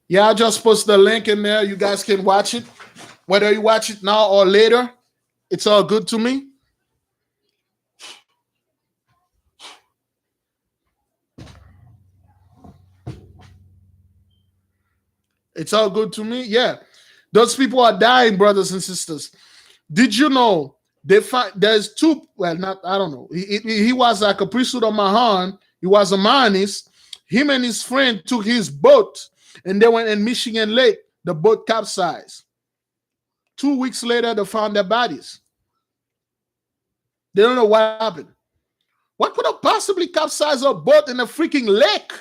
Yeah, I just post the link in there. You guys can watch it. Whether you watch it now or later, it's all good to me. It's all good to me. Yeah. Those people are dying, brothers and sisters. Did you know there's two, well, not, I don't know. He was like a priesthood of Mahan. He was a Mahanist. Him and his friend took his boat and they went in Michigan Lake. The boat capsized. 2 weeks later, they found their bodies. They don't know what happened. What could have possibly capsized a boat in a freaking lake?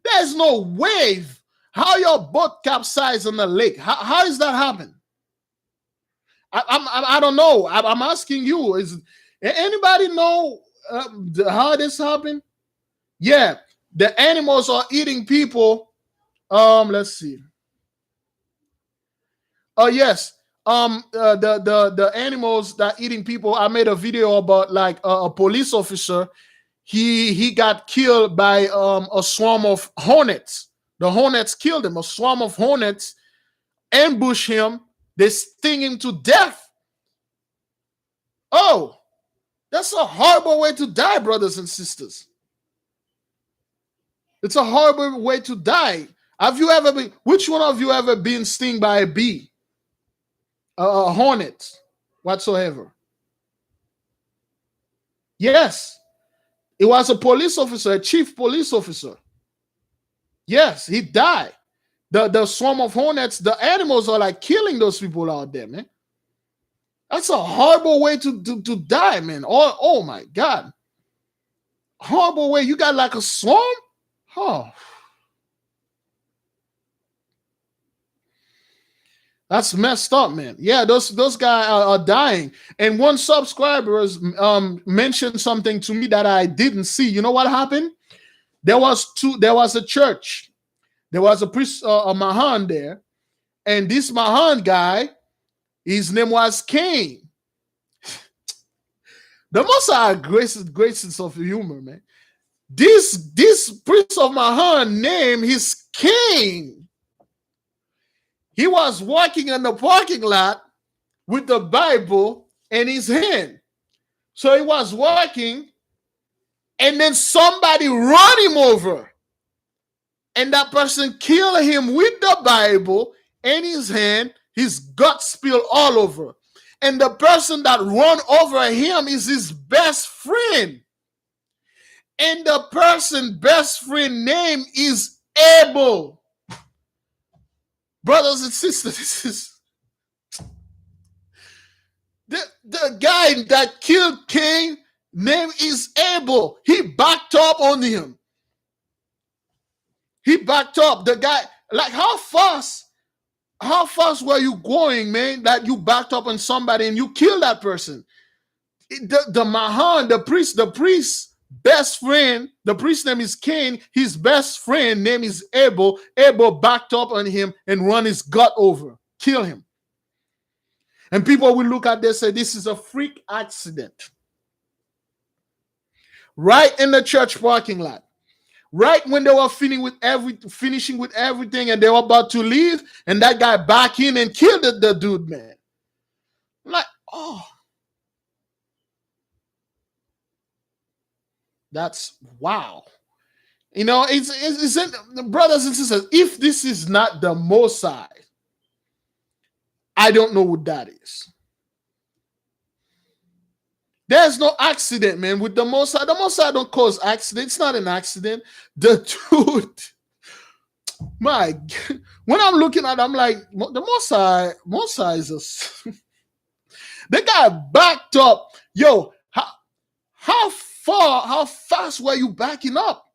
There's no wave. How your boat capsized in the lake? How is that happen? I don't know. I'm asking you. Is anybody know how this happened? Yeah, the animals are eating people. Let's see. Oh yes. The animals that eating people. I made a video about like a police officer. He got killed by a swarm of hornets. The hornets killed him. A swarm of hornets ambush him. They sting him to death. Oh, that's a horrible way to die, brothers and sisters. It's a horrible way to die. Have you ever been? Which one of you ever been stung by a bee? hornets whatsoever. Yes, it was a police officer, a chief police officer. Yes, he died. The swarm of hornets, the animals are like killing those people out there, man. That's a horrible way to die, man. Oh my God. Horrible way. You got like a swarm? Oh. That's messed up, man. Yeah, those guys are dying. And one subscriber mentioned something to me that I didn't see. You know what happened? There was a church. There was a priest, a Mahan there. And this Mahan guy, his name was Cain. The most are great sense of humor, man. This priest of Mahan name is Cain. He was walking in the parking lot with the Bible in his hand. So he was walking, and then somebody run him over. And that person killed him with the Bible in his hand. His guts spilled all over. And the person that run over him is his best friend. And the person's best friend name is Abel. Brothers and sisters, this is the guy that killed Cain, name is Abel. He backed up on him. He backed up. The guy, like how fast were you going, man, that you backed up on somebody and you killed that person? The Mahan, the priest best friend, the priest name is Cain, his best friend name is Abel. Abel backed up on him and run his gut over, kill him. And people will look at this and say, this is a freak accident. Right in the church parking lot. Right when they were finishing with everything and they were about to leave, and that guy back in and killed the dude, man. I'm like, oh. That's wow. You know, it's brothers and sisters, if this is not the Mosai, I don't know what that is. There's no accident, man, with the Mosai. The Mosai don't cause accident. It's not an accident. The dude, my God. When I'm looking at it, I'm like, the Mosai is a... The guy backed up. Yo, how fast were you backing up?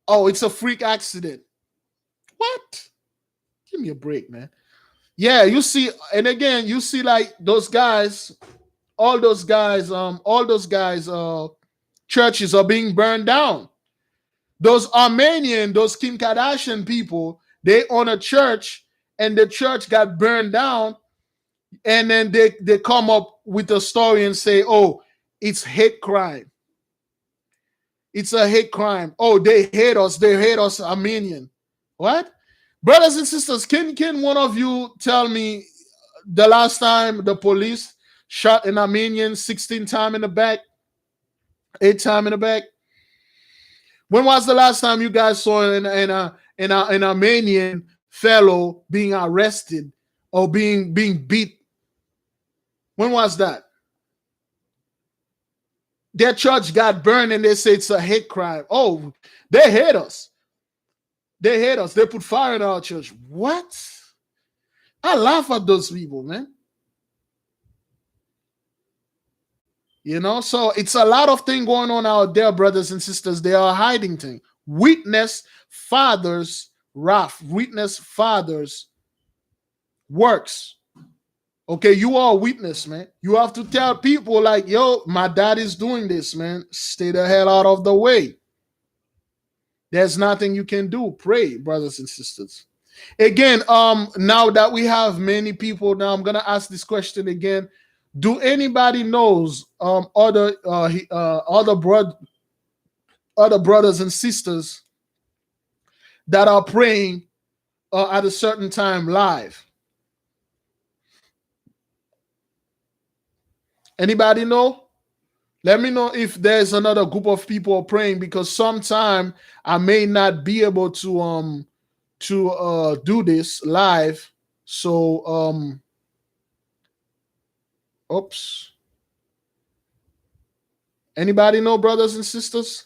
Oh, it's a freak accident. What? Give me a break, man. Yeah, you see, and again, you see like those guys, all those guys, churches are being burned down. Those Armenian, those Kim Kardashian people, they own a church and the church got burned down. And then they come up with a story and say, oh, it's hate crime. It's a hate crime. Oh, they hate us, Armenian. What? Brothers and sisters, can one of you tell me the last time the police shot an Armenian 16 times in the back, 8 times in the back? When was the last time you guys saw an Armenian fellow being arrested or being beat? When was that? Their church got burned and they say it's a hate crime. Oh, they hate us. They hate us. They put fire in our church. What? I laugh at those people, man. You know, so it's a lot of things going on out there, brothers and sisters. They are hiding things. Witness fathers' wrath. Witness fathers' works. Okay, you are a witness, man. You have to tell people like, yo, my dad is doing this, man. Stay the hell out of the way. There's nothing you can do. Pray, brothers and sisters. Again, now that we have many people, now I'm gonna ask this question again. Do anybody knows other brothers and sisters that are praying at a certain time live? Anybody know? Let me know if there's another group of people praying, because sometime I may not be able to do this live So oops. Anybody know, brothers and sisters?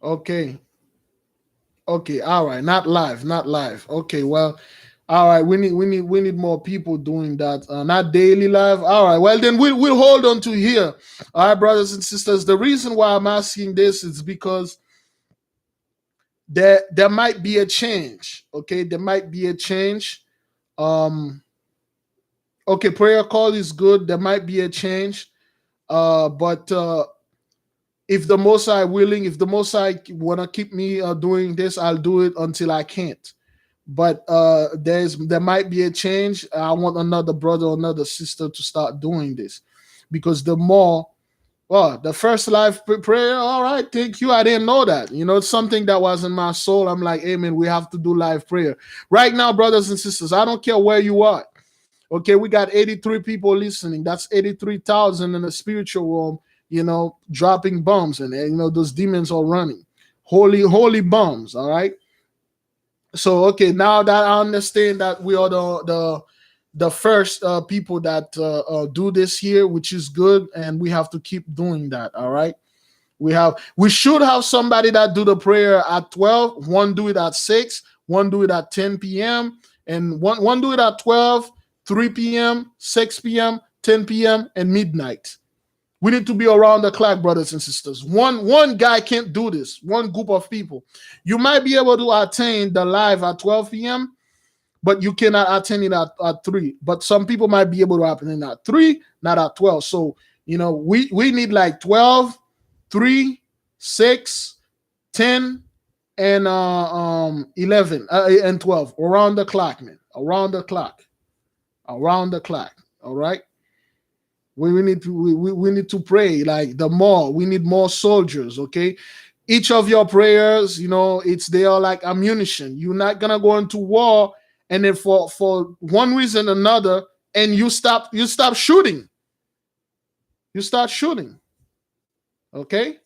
Okay. Okay, all right. Not live, not live. Okay, well, all right. We need more people doing that. Not daily live. All right. Well, then we'll hold on to here. All right, brothers and sisters. The reason why I'm asking this is because there might be a change. Okay, there might be a change. Um. Okay, prayer call is good. There might be a change. But if the Most High willing, if the Most High wanna keep me doing this, I'll do it until I can't. But there might be a change. I want another brother or another sister to start doing this, because the more, well, the first live prayer, all right, thank you, I didn't know that, it's something that was in my soul. I'm like, hey man, we have to do live prayer right now, brothers and sisters. I don't care where you are. Okay, we got 83 people listening. That's 83,000 in the spiritual realm, dropping bombs, and those demons are running, holy bombs. All right. So okay, now that I understand that we are the first people that do this here, which is good, and we have to keep doing that. All right, we should have somebody that do the prayer at 12, one do it at 6, one do it at 10 p.m, and one do it at 12, 3 p.m, 6 p.m, 10 p.m, and midnight. We need to be around the clock, brothers and sisters. One guy can't do this. One group of people. You might be able to attain the live at 12 p.m., but you cannot attain it at 3. But some people might be able to attain it at 3, not at 12. So, we need like 12, 3, 6, 10, and 11 and 12. Around the clock, man. Around the clock. Around the clock. All right? We need to pray. Like, the more we need more soldiers. Okay, each of your prayers, they are like ammunition. You're not gonna go into war and then for one reason or another, and you stop shooting. You start shooting. Okay,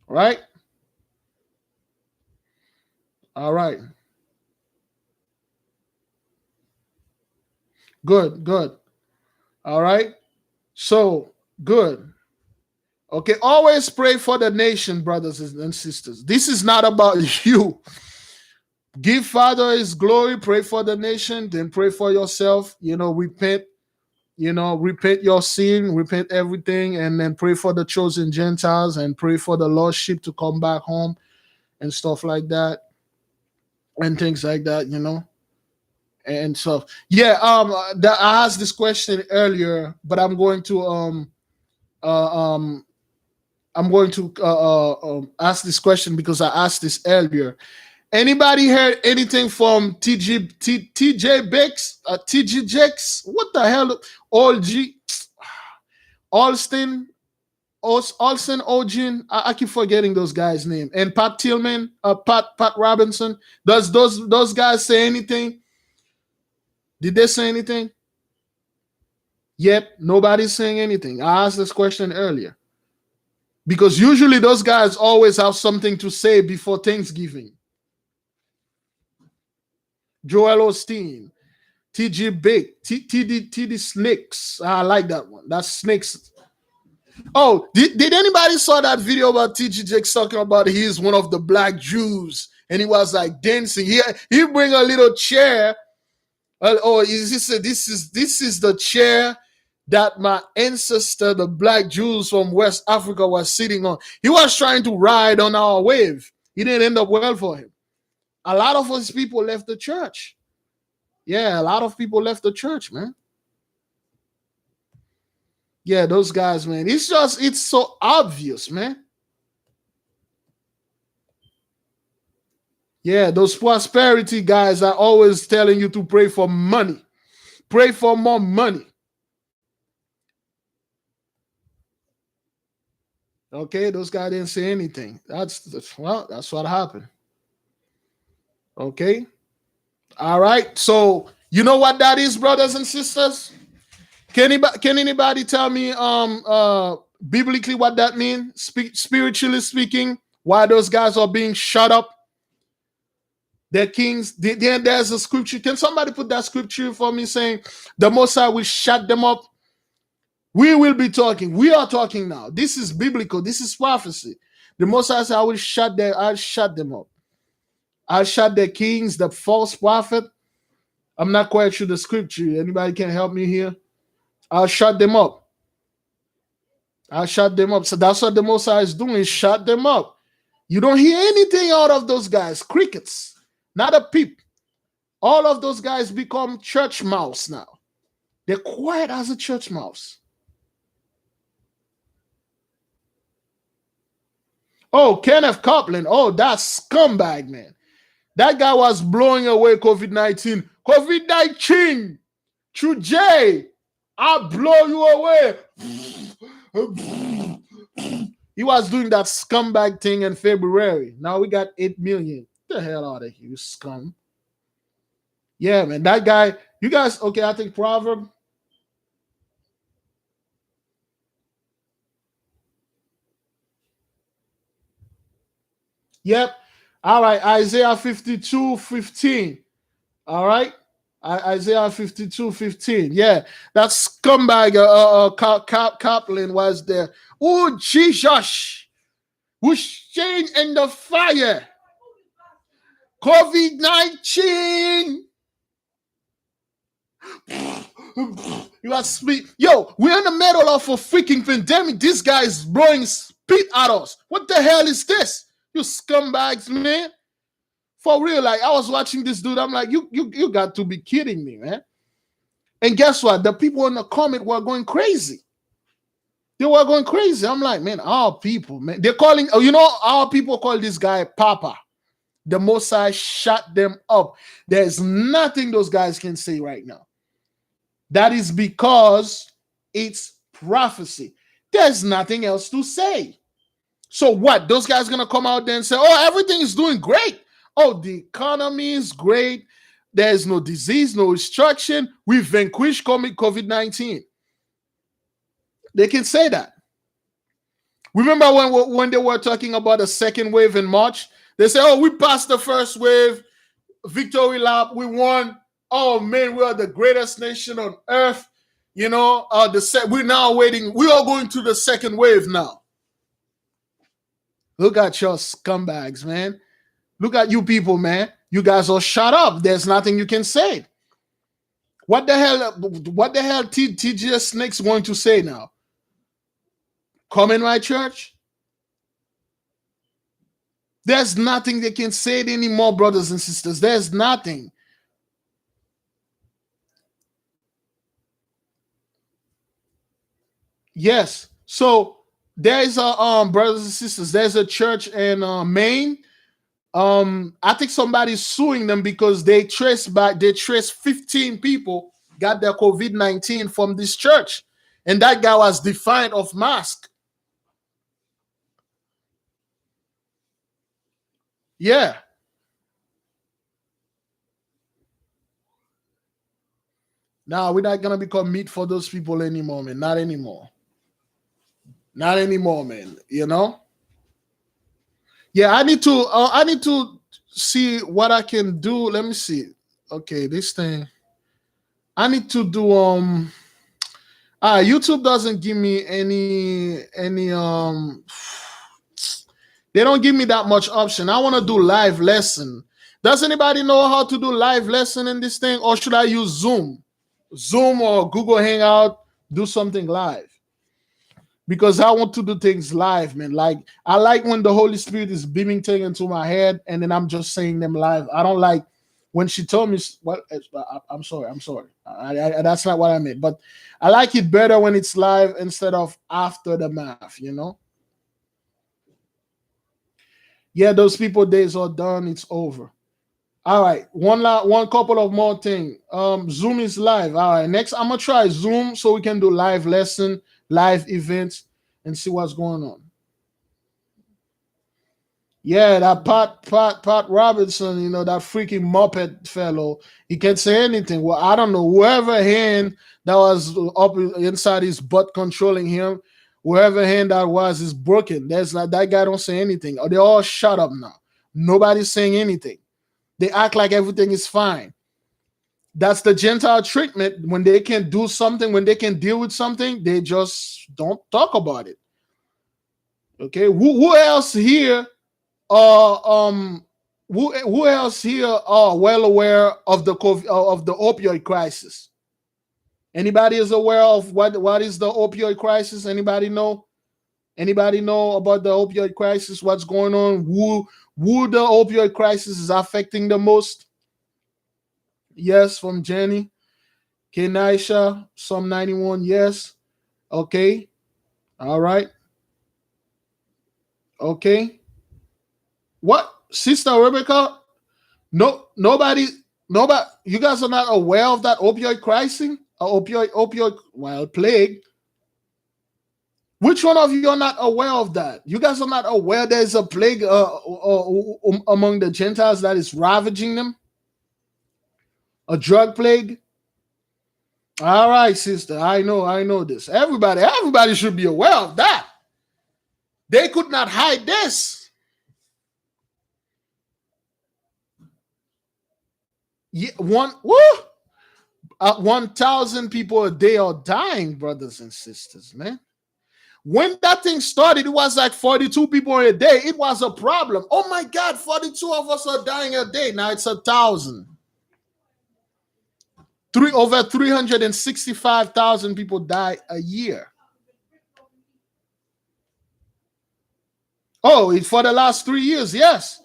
right? All right. Good. All right. So good. Okay, always pray for the nation, brothers and sisters. This is not about you. Give Father his glory, pray for the nation, then pray for yourself. Repent, repent your sin, repent everything, and then pray for the chosen Gentiles and pray for the lost sheep to come back home and stuff like that and things like that. And so, yeah, I asked this question earlier, but I'm going to ask this question because I asked this earlier. Anybody heard anything from TJ Bix? TJ Jex? What the hell? Alston, Ogin. I keep forgetting those guys' name. And Pat Tillman, Pat Robinson. Does those guys say anything? Did they say anything? Yet nobody's saying anything. I asked this question earlier. Because usually those guys always have something to say before Thanksgiving. Joel Osteen, TG Big, TD Snakes. I like that one. That's Snakes. Oh, did anybody saw that video about TG Jakes talking about he's one of the black Jews and he was like dancing? He bring a little chair. This is the chair that my ancestor, the black Jews from West Africa, was sitting on. He was trying to ride on our wave. It didn't end up well for him. A lot of us people left the church. Yeah, a lot of people left the church, man. Yeah, those guys, man. It's so obvious, man. Yeah, those prosperity guys are always telling you to pray for money. Pray for more money. Okay, those guys didn't say anything. That's what happened. Okay. All right. So you know what that is, brothers and sisters? Can anybody tell me biblically what that means? Spiritually speaking, Why those guys are being shut up? Their kings. Then there's a scripture. Can somebody put that scripture for me saying the Most High will shut them up? We will be talking. We are talking now. This is biblical. This is prophecy. The Most High said, I'll shut them up. I'll shut their kings, the false prophet. I'm not quite sure the scripture. Anybody can help me here? I'll shut them up. I'll shut them up. So that's what the Most High is doing, is shut them up. You don't hear anything out of those guys. Crickets. Not a peep. All of those guys become church mouse now. They're quiet as a church mouse. Oh, Kenneth Copeland. Oh, that scumbag, man. That guy was blowing away COVID-19. COVID-19. Through Jay. I'll blow you away. He was doing that scumbag thing in February. Now we got 8 million. Get the hell out of here, you scum. Yeah, man. That guy. You guys, okay, I think Proverb. Yep. All right. Isaiah 52:15. All right. Isaiah 52:15. Yeah. That scumbag Kaplan was there. Oh, Jesus. Who's chained in the fire. COVID-19. You are speak. Yo, we're in the middle of a freaking pandemic. This guy is blowing spit at us. What the hell is this? You scumbags, man. For real, like I was watching this dude. I'm like, you got to be kidding me, man. And guess what? The people in the comment were going crazy. They were going crazy. I'm like, man, our people, man. They're calling, our people call this guy Papa. The Most High shut them up. There's nothing those guys can say right now. That is because it's prophecy. There's nothing else to say. So what? Those guys going to come out there and say, oh, everything is doing great. Oh, the economy is great. There's no disease, no destruction. We vanquished COVID-19. They can say that. Remember when they were talking about the second wave in March? They say, oh, we passed the first wave. Victory lap. We won. Oh, man, we are the greatest nation on earth. We're now waiting. We are going to the second wave now. Look at your scumbags, man. Look at you people, man. You guys all shut up. There's nothing you can say. What the hell TGS Snakes going to say now? Come in my church? There's nothing they can say anymore, brothers and sisters. There's nothing. Yes. So there's a brothers and sisters, there's a church in Maine. I think somebody's suing them because they traced 15 people got their COVID-19 from this church. And that guy was defiant of mask. Yeah. Now we're not gonna become meat for those people anymore, man. Not anymore. Not anymore, man. Yeah, I need to see what I can do. Let me see. Okay, this thing. I need to do YouTube doesn't give me any they don't give me that much option. I want to do live lesson. Does anybody know how to do live lesson in this thing, or should I use Zoom or Google Hangout, do something live? Because I want to do things live, man. Like I like when the Holy Spirit is beaming things into my head, and then I'm just saying them live. I don't like when she told me. Well, I'm sorry. That's not what I meant. But I like it better when it's live instead of after the math. Yeah, those people days are done. It's over. All right, one couple of more things. Zoom is live. All right, next I'm gonna try Zoom so we can do live lesson, live events, and see what's going on. Yeah, that Pat Robinson, that freaking Muppet fellow, he can't say anything. Well, I don't know, whoever hand that was up inside his butt controlling him Whoever hand that was is broken. There's not that guy don't say anything. Or they all shut up now. Nobody's saying anything. They act like everything is fine. That's the Gentile treatment. When they can do something, when they can deal with something, they just don't talk about it. Okay, who else here? Who else here are well aware of the opioid crisis? Anybody is aware of what is the opioid crisis? Anybody know? Anybody know about the opioid crisis? What's going on? Who the opioid crisis is affecting the most? Yes, from Jenny. Kenisha, Psalm 91. Yes. Okay. All right. Okay. What, Sister Rebecca? No, nobody. You guys are not aware of that opioid crisis? Plague. Which one of you are not aware of that? You guys are not aware there's a plague among the Gentiles that is ravaging them? A drug plague? All right, sister. I know this. Everybody should be aware of that. They could not hide this. Yeah, 1,000 people a day are dying, brothers and sisters, man. When that thing started, it was like 42 people a day. It was a problem. Oh my God, 42 of us are dying a day. Now it's 1,000. Over 365,000 people die a year. Oh, for the last 3 years, yes.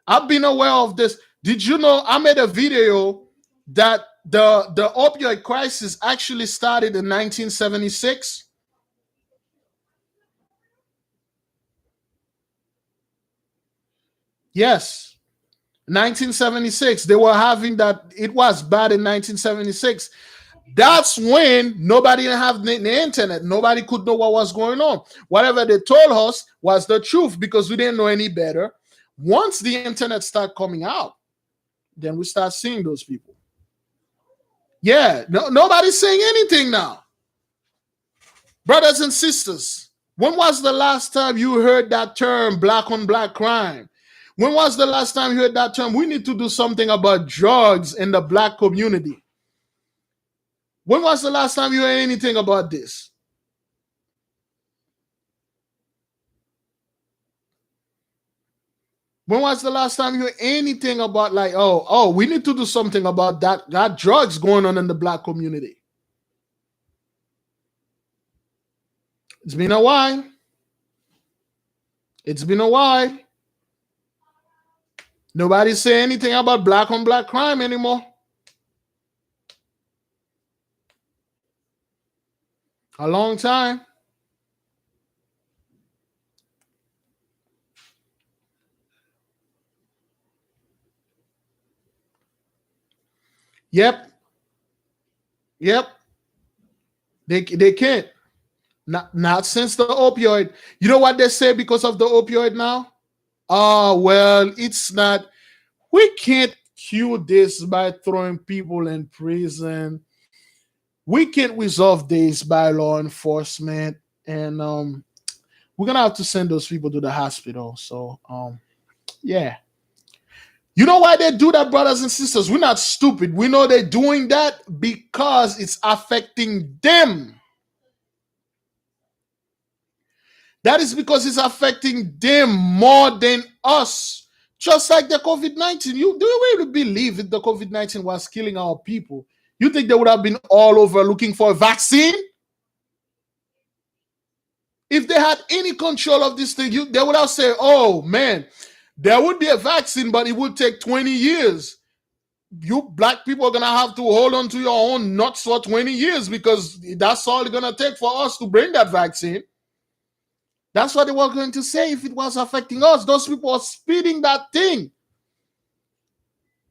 I've been aware of this. Did you know I made a video that the opioid crisis actually started in 1976? Yes. 1976. They were having that. It was bad in 1976. That's when nobody didn't have the internet. Nobody could know what was going on. Whatever they told us was the truth because we didn't know any better. Once the internet started coming out, then we start seeing those people. Yeah, nobody's saying anything now. Brothers and sisters, when was the last time you heard that term, black on black crime? When was the last time you heard that term? We need to do something about drugs in the black community. When was the last time you heard anything about this? When was the last time you heard anything about like, oh, we need to do something about that drugs going on in the black community? It's been a while. It's been a while. Nobody's saying anything about black on black crime anymore. A long time. Yep. They can't. Not since the opioid. You know what they say because of the opioid now? Oh, well, it's not. We can't cure this by throwing people in prison. We can't resolve this by law enforcement. And we're gonna have to send those people to the hospital. So yeah. You know why they do that, brothers and sisters? We're not stupid. We know they're doing that because it's affecting them. That is because it's affecting them more than us. Just like the COVID-19. Do you really believe that the COVID-19 was killing our people? You think they would have been all over looking for a vaccine? If they had any control of this thing, they would have said, oh man, there would be a vaccine, but it would take 20 years. You black people are going to have to hold on to your own nuts for 20 years because that's all it's going to take for us to bring that vaccine. That's what they were going to say if it was affecting us. Those people are speeding that thing.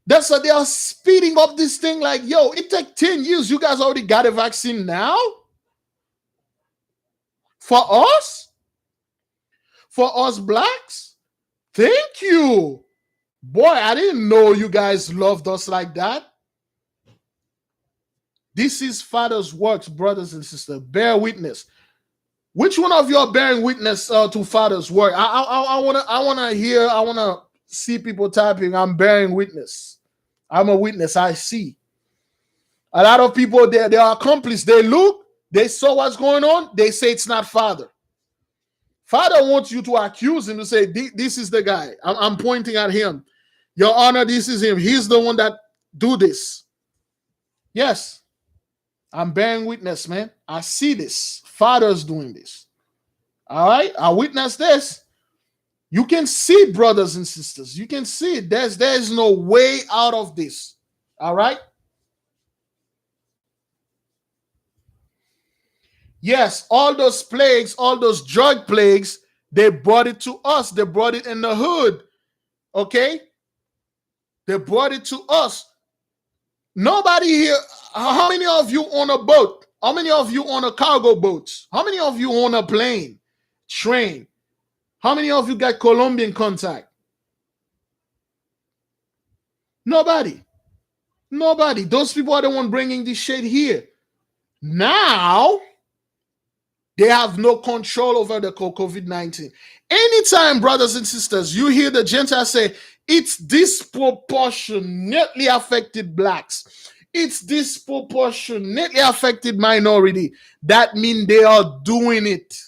That's why they are speeding up this thing like, yo, it takes 10 years. You guys already got a vaccine now? For us? For us blacks? Thank you. Boy, I didn't know you guys loved us like that. This is Father's works, brothers and sisters. Bear witness. Which one of you are bearing witness to Father's work? I wanna see people typing. I'm bearing witness. I'm a witness. I see. A lot of people, they are accomplices. They look, they saw what's going on. They say it's not Father. Father wants you to accuse him, to say, this is the guy. I'm pointing at him. Your Honor, this is him. He's the one that do this. Yes. I'm bearing witness, man. I see this. Father's doing this. All right. I witness this. You can see, brothers and sisters. You can see it. There's no way out of this. All right. Yes, all those plagues, all those drug plagues, they brought it to us. They brought it in the hood. Okay? They brought it to us. Nobody here, how many of you own a boat? How many of you own a cargo boat? How many of you own a plane, train? How many of you got Colombian contact? Nobody. Nobody. Those people are the one bringing this shit here. Now, they have no control over the COVID-19. Anytime, brothers and sisters, you hear the Gentiles say, it's disproportionately affected blacks, it's disproportionately affected minority, that means they are doing it.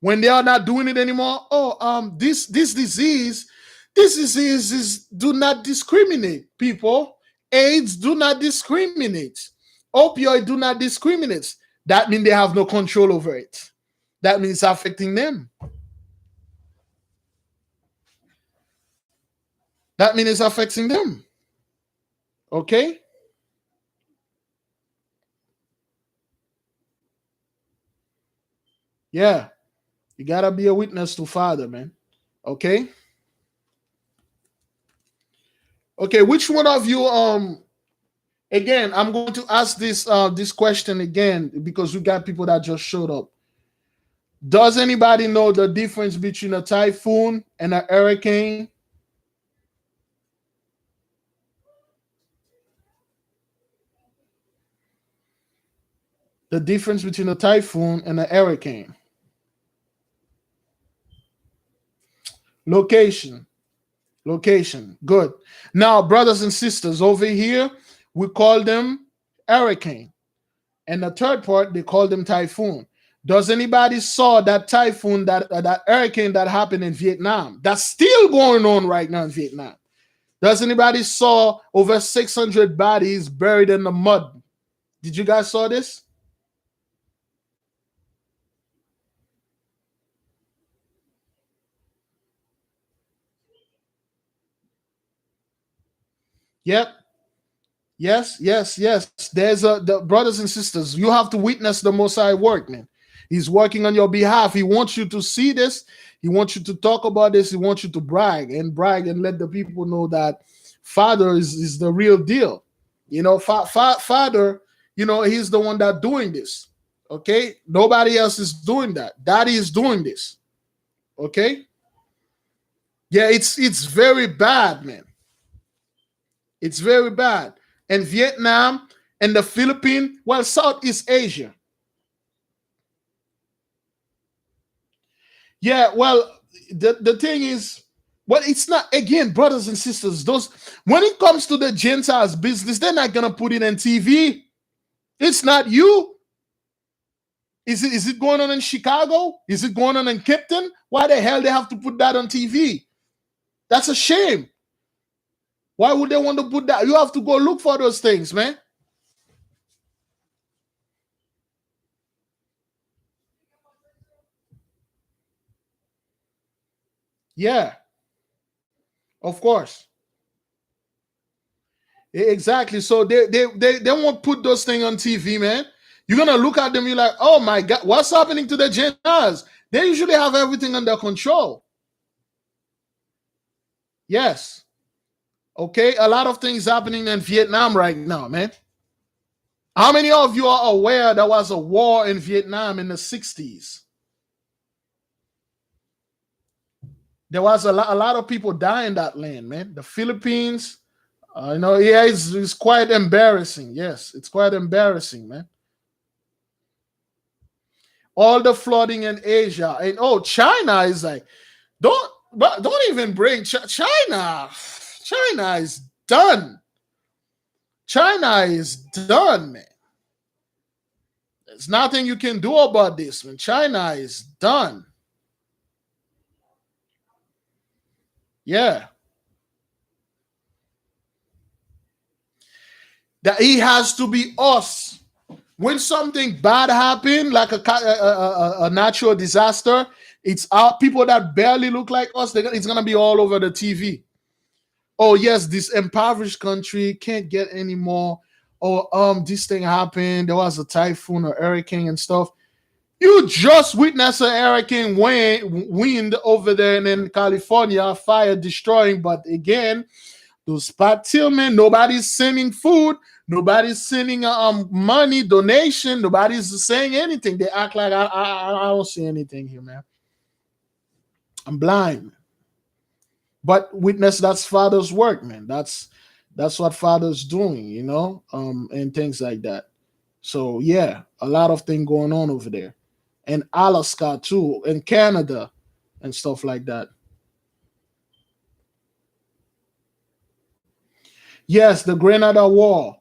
When they are not doing it anymore, this disease is do not discriminate, people. AIDS do not discriminate. Opioid do not discriminate. That means they have no control over it. That means it's affecting them. That means it's affecting them. Okay? Yeah. You gotta be a witness to Father, man. Okay? Okay, which one of you again, I'm going to ask this question again because we got people that just showed up. Does anybody know the difference between a typhoon and a hurricane? The difference between a typhoon and a hurricane. Location. Good. Now, brothers and sisters, over here, we call them hurricane. And the third part, they call them typhoon. Does anybody saw that typhoon, that hurricane that happened in Vietnam? That's still going on right now in Vietnam. Does anybody saw over 600 bodies buried in the mud? Did you guys saw this? Yep. Yes. There's the brothers and sisters. You have to witness the Most High work, man. He's working on your behalf. He wants you to see this. He wants you to talk about this. He wants you to brag and let the people know that Father is the real deal. You know, Father, you know, he's the one that doing this. Okay, nobody else is doing that. Daddy is doing this. Okay. Yeah, it's very bad, man. It's very bad. And Vietnam and the Philippines, well, Southeast Asia. Yeah, well, the thing is, well, it's not, again, brothers and sisters, those, when it comes to the Gentiles business, they're not gonna put it on TV. It's not you. Is it going on in Chicago? Is it going on in Kipton? Why the hell they have to put that on TV? That's a shame. Why would they want to put that? You have to go look for those things, man. Yeah, of course. Exactly. So they won't put those things on TV, man. You're gonna look at them, you're like, oh my God, what's happening to the Gentiles? They usually have everything under control. Yes. Okay, a lot of things happening in Vietnam right now, man. How many of you are aware there was a war in Vietnam in the 60s? There was a lot of people dying in that land, man. The Philippines, yeah, it's quite embarrassing. Yes, it's quite embarrassing, man. all the flooding in Asia, and oh, China is like, don't even bring China. China is done. China is done, man. There's nothing you can do about this, man. China is done. Yeah. That it has to be us. When something bad happen, like a natural disaster, it's our people that barely look like us. It's gonna be all over the TV. Oh yes, this impoverished country can't get any more. Or this thing happened. There was a typhoon or hurricane and stuff. You just witnessed a hurricane wind over there in California, fire destroying. But again, those spot tillmen, nobody's sending food, nobody's sending money, donation, nobody's saying anything. They act like I don't see anything here, man. I'm blind. But witness, that's Father's work, man. That's what Father's doing, and things like that. So yeah, a lot of things going on over there. And Alaska too, and Canada and stuff like that. Yes, the Grenada War.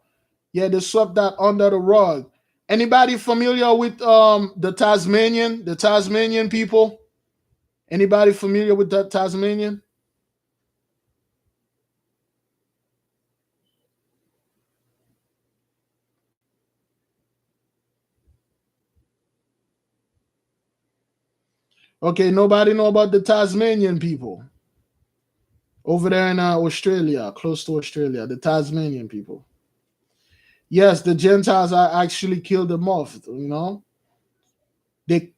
Yeah, they swept that under the rug. Anybody familiar with the Tasmanian people? Anybody familiar with that Tasmanian? Okay, nobody know about the Tasmanian people over there in Australia, close to Australia, the Tasmanian people. Yes, the Gentiles are actually killed them off. They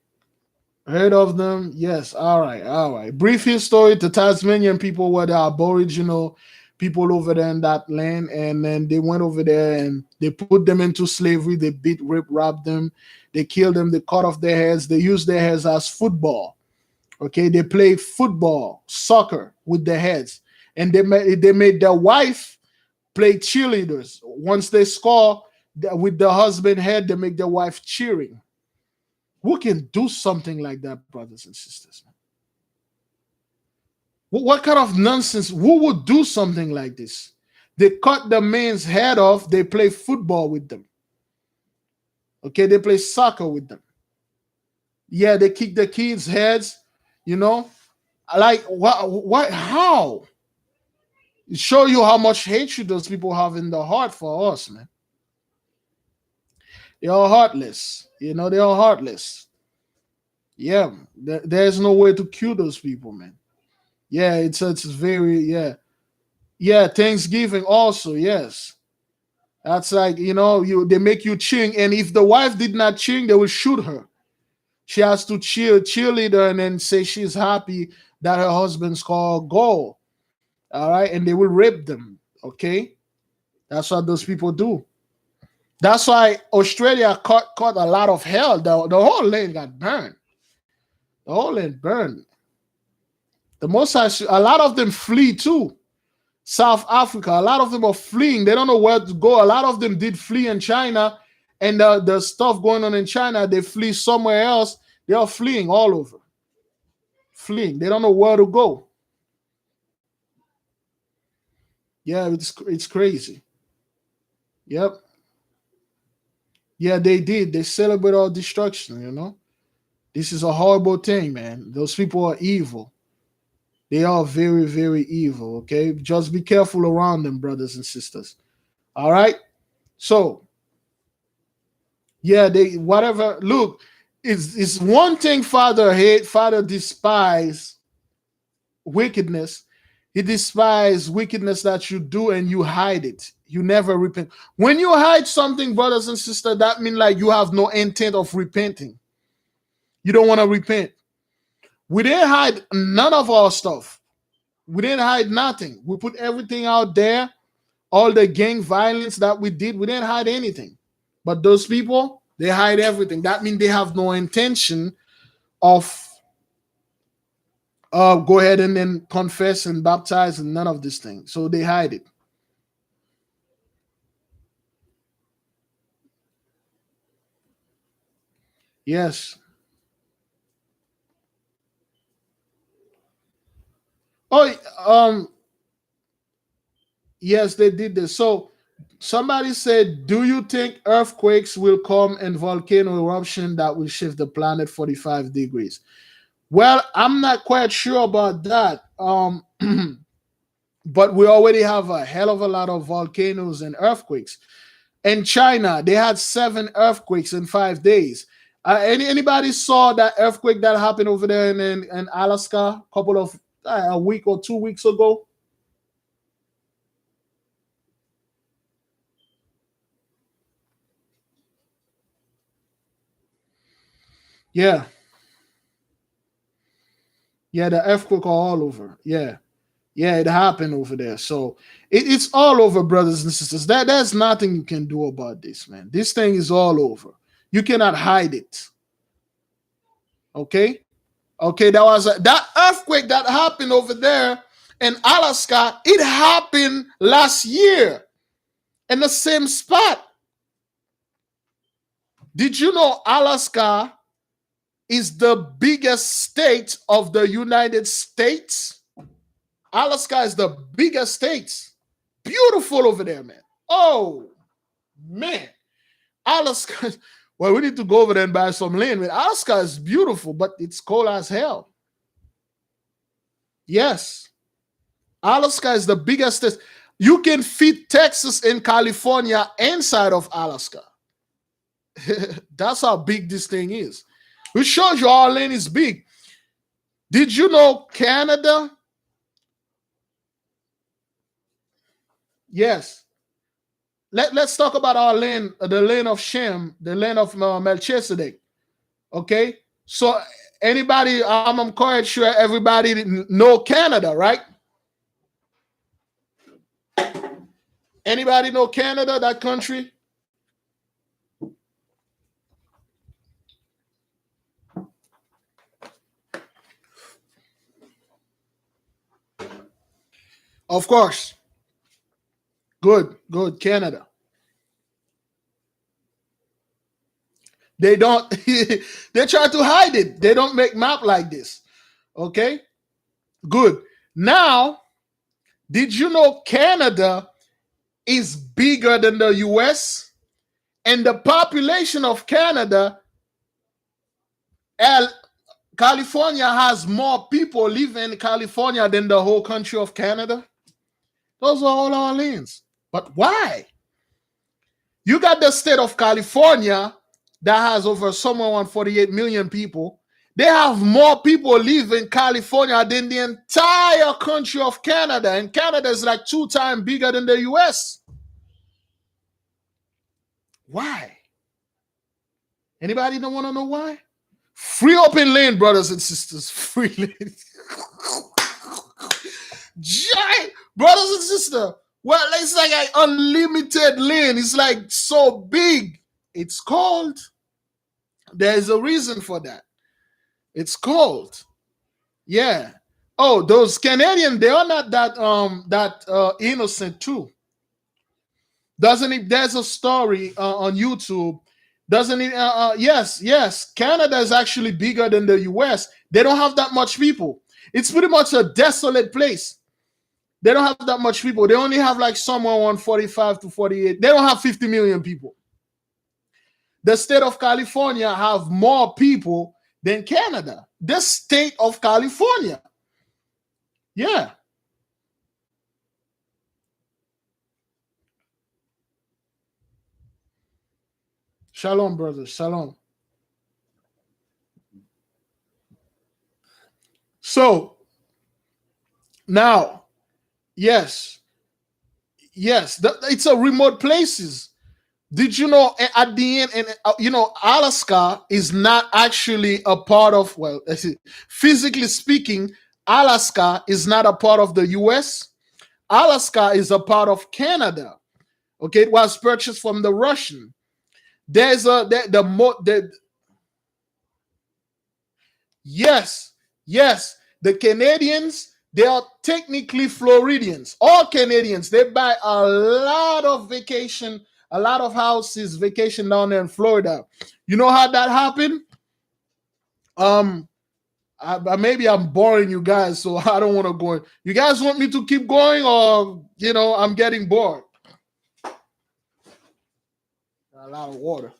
heard of them. Yes, all right, all right. Brief history: the Tasmanian people were the Aboriginal people over there in that land, and then they went over there and they put them into slavery. They beat, rape, robbed them. They killed them. They cut off their heads. They used their heads as football. Okay, they play football, soccer with their heads, and they made their wife play cheerleaders. Once they score with the husband head, they make their wife cheering. Who can do something like that, brothers and sisters? What kind of nonsense? Who would do something like this? They cut the man's head off. They play football with them. Okay, they play soccer with them. Yeah, they kick the kids' heads. You know, like what? How? It show you how much hatred those people have in the heart for us, man. They are heartless. They are heartless. Yeah, there's no way to kill those people, man. Yeah, it's very, yeah. Thanksgiving also, yes. That's like, they make you cheering, and if the wife did not cheering, they will shoot her. She has to cheerleader, and then say she's happy that her husband scored a goal. All right, and they will rape them. Okay, that's what those people do. That's why Australia caught a lot of hell. The whole land got burned. The whole land burned. The most a lot of them flee too. South Africa, a lot of them are fleeing. They don't know where to go. A lot of them did flee in China, and the stuff going on in China, they flee somewhere else. They are fleeing all over. Fleeing. They don't know where to go. Yeah, it's crazy. Yep. Yeah, they did. They celebrate all destruction. This is a horrible thing, man. Those people are evil. They are very, very evil. Okay, just be careful around them, brothers and sisters. All right. So, yeah, they whatever. Look, it's one thing. Father hate. Father despise wickedness. He despise wickedness that you do and you hide it. You never repent. When you hide something, brothers and sisters, that means like you have no intent of repenting. You don't want to repent. We didn't hide none of our stuff. We didn't hide nothing. We put everything out there. All the gang violence that we did, we didn't hide anything. But those people, they hide everything. That means they have no intention of go ahead and then confess and baptize and none of these things. So they hide it. Yes. Oh, yes, they did this. So somebody said, "Do you think earthquakes will come and volcano eruption that will shift the planet 45 degrees?" Well, I'm not quite sure about that. But we already have a hell of a lot of volcanoes and earthquakes. In China, they had 7 earthquakes in 5 days. Anybody saw that earthquake that happened over there in Alaska a couple of a week or 2 weeks ago? Yeah, yeah, the earthquake are all over. Yeah, yeah, it happened over there. So it's all over, brothers and sisters. There's nothing you can do about this, man. This thing is all over. You cannot hide it. Okay, okay. That earthquake that happened over there in Alaska. It happened last year in the same spot. Did you know Alaska is the biggest state of the United States? Alaska is the biggest state. Beautiful over there, man. Oh, man. Alaska. Well, we need to go over there and buy some land. Man, Alaska is beautiful, but it's cold as hell. Yes. Alaska is the biggest state. You can fit Texas and California inside of Alaska. That's how big this thing is. Which shows you our land is big. Did you know Canada? Yes. Let's talk about our land, the land of Shem, the land of Melchizedek. Okay? So anybody, I'm quite sure everybody know Canada, right? Anybody know Canada, that country? Of course. Good, good. Canada. They don't, they try to hide it. They don't make map like this. Okay? Good. Now, did you know Canada is bigger than the US? And the population of Canada, California has more people living in California than the whole country of Canada. Those are all our lands. But why? You got the state of California that has over somewhere around 48 million people. They have more people live in California than the entire country of Canada. And Canada is like 2 times bigger than the US. Why? Anybody don't want to know why? Free open lane, brothers and sisters. Free lane. Giant brothers and sisters. Well, it's like an unlimited lane. It's like so big. It's cold. There's a reason for that. It's cold. Yeah. Oh, those Canadians, they are not that innocent too. Doesn't it? There's a story on YouTube. Doesn't it? Yes, yes. Canada is actually bigger than the US. They don't have that much people. It's pretty much a desolate place. They don't have that much people. They only have like somewhere around 45 to 48. They don't have 50 million people. The state of California have more people than Canada. The state of California. Yeah. Shalom, brothers. Shalom. So now, yes, yes, it's a remote places. Did you know at the end, and Alaska is not actually a part of, well, physically speaking, Alaska is not a part of the US. Alaska is a part of Canada. Okay, it was purchased from the Russian. There's a the yes, yes, the Canadians, they are technically Floridians. All Canadians, they buy a lot of vacation, a lot of houses, vacation down there in Florida. You know how that happened? Um, Maybe I'm boring you guys, so I don't want to go. You guys want me to keep going, or I'm getting bored? A lot of water.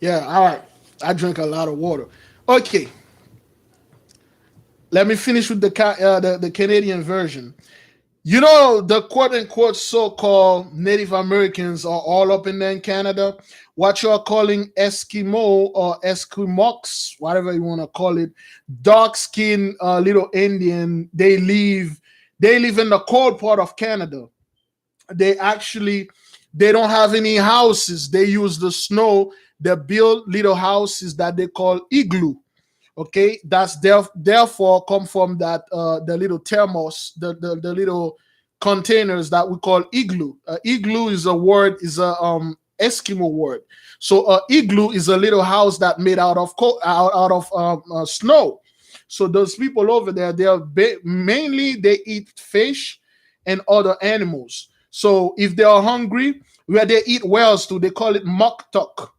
Yeah, all right. I drink a lot of water. Okay, let me finish with the Canadian version. The quote unquote so called Native Americans are all up in there in Canada. What you are calling Eskimo or Esquimaux, whatever you want to call it, dark skinned little Indian, they live in the cold part of Canada. They don't have any houses. They use the snow. They build little houses that they call igloo. Okay, that's therefore come from that the little thermos, the little containers that we call igloo. Igloo is a Eskimo word. So igloo is a little house that made out of snow. So those people over there, mainly they eat fish and other animals. So if they are hungry, where they eat whales too, they call it muktuk.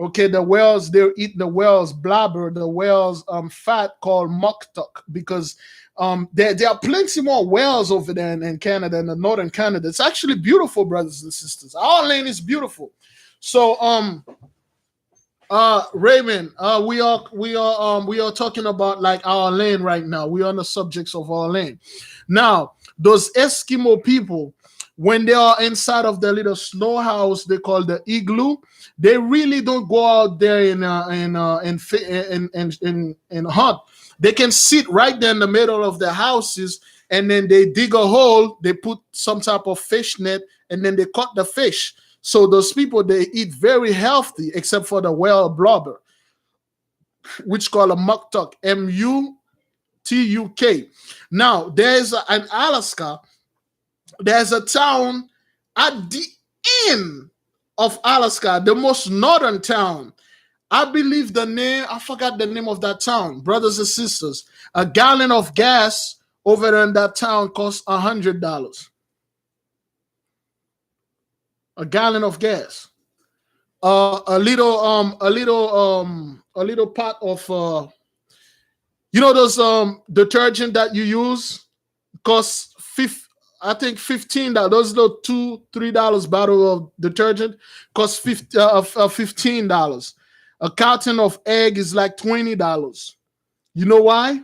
Okay, the whales, they eat the whales blabber, the whales fat called muktuk, because there are plenty more whales over there in Canada, in the northern Canada. It's actually beautiful, brothers and sisters. Our land is beautiful. So Raymond, we are talking about like our land right now. We are on the subjects of our land. Now, those Eskimo people, when they are inside of the little snow house they call the igloo, they really don't go out there and hunt. They can sit right there in the middle of the houses, and then they dig a hole, they put some type of fish net, and then they cut the fish. So those people, they eat very healthy, except for the whale blubber, which called a muktuk, Mutuk. Now there's an Alaska. There's a town at the end of Alaska, the most northern town. I believe the name, I forgot the name of that town. Brothers and sisters, a gallon of gas over there in that town costs $100. A gallon of gas. A little pot of those detergent that you use costs I think $15. Those little $2-3 bottle of detergent costs $15. A carton of egg is like $20. You know why?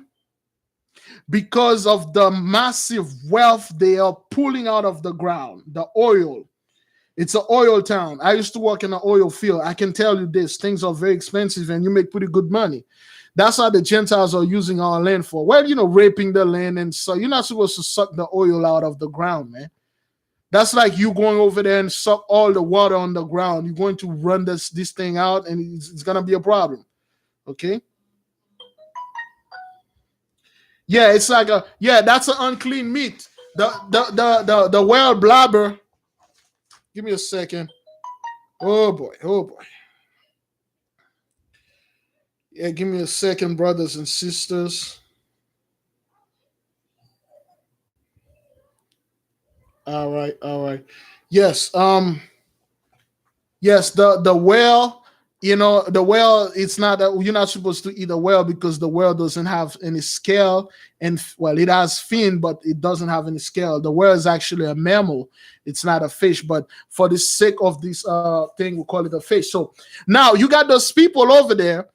Because of the massive wealth they are pulling out of the ground, the oil. It's an oil town. I used to work in an oil field. I can tell you this: things are very expensive, and you make pretty good money. That's how the Gentiles are using our land for. Well, raping the land, and so you're not supposed to suck the oil out of the ground, man. That's like you going over there and suck all the water on the ground. You're going to run this thing out, and it's gonna be a problem. Okay. Yeah, it's like that's an unclean meat. The whale blabber. Give me a second. Oh boy. Oh boy. Yeah, give me a second, brothers and sisters. All right, all right. Yes, yes, the whale, the whale, it's not that you're not supposed to eat a whale because the whale doesn't have any scale, and well, it has fin, but it doesn't have any scale. The whale is actually a mammal, it's not a fish, but for the sake of this thing, we call it a fish. So now you got those people over there.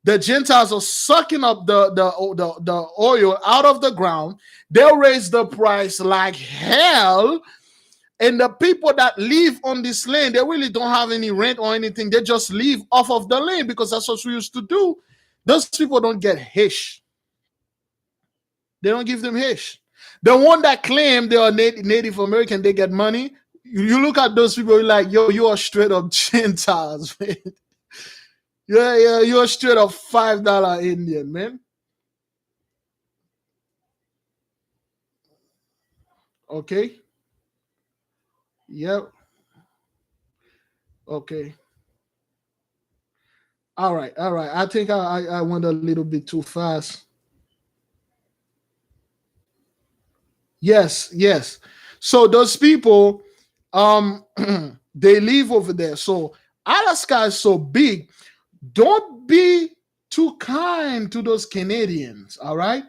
The Gentiles are sucking up the oil out of the ground. They'll raise the price like hell. And the people that live on this land, they really don't have any rent or anything. They just live off of the land because that's what we used to do. Those people don't get hish. They don't give them hish. The one that claim they are Native American, they get money. You look at those people, you're like, yo, you are straight up Gentiles, man. Yeah, you're straight up $5 Indian, man. Okay. Yep. Okay. All right. All right. I think I went a little bit too fast. Yes. Yes. So those people, they live over there. So Alaska is so big. Don't be too kind to those Canadians. All right.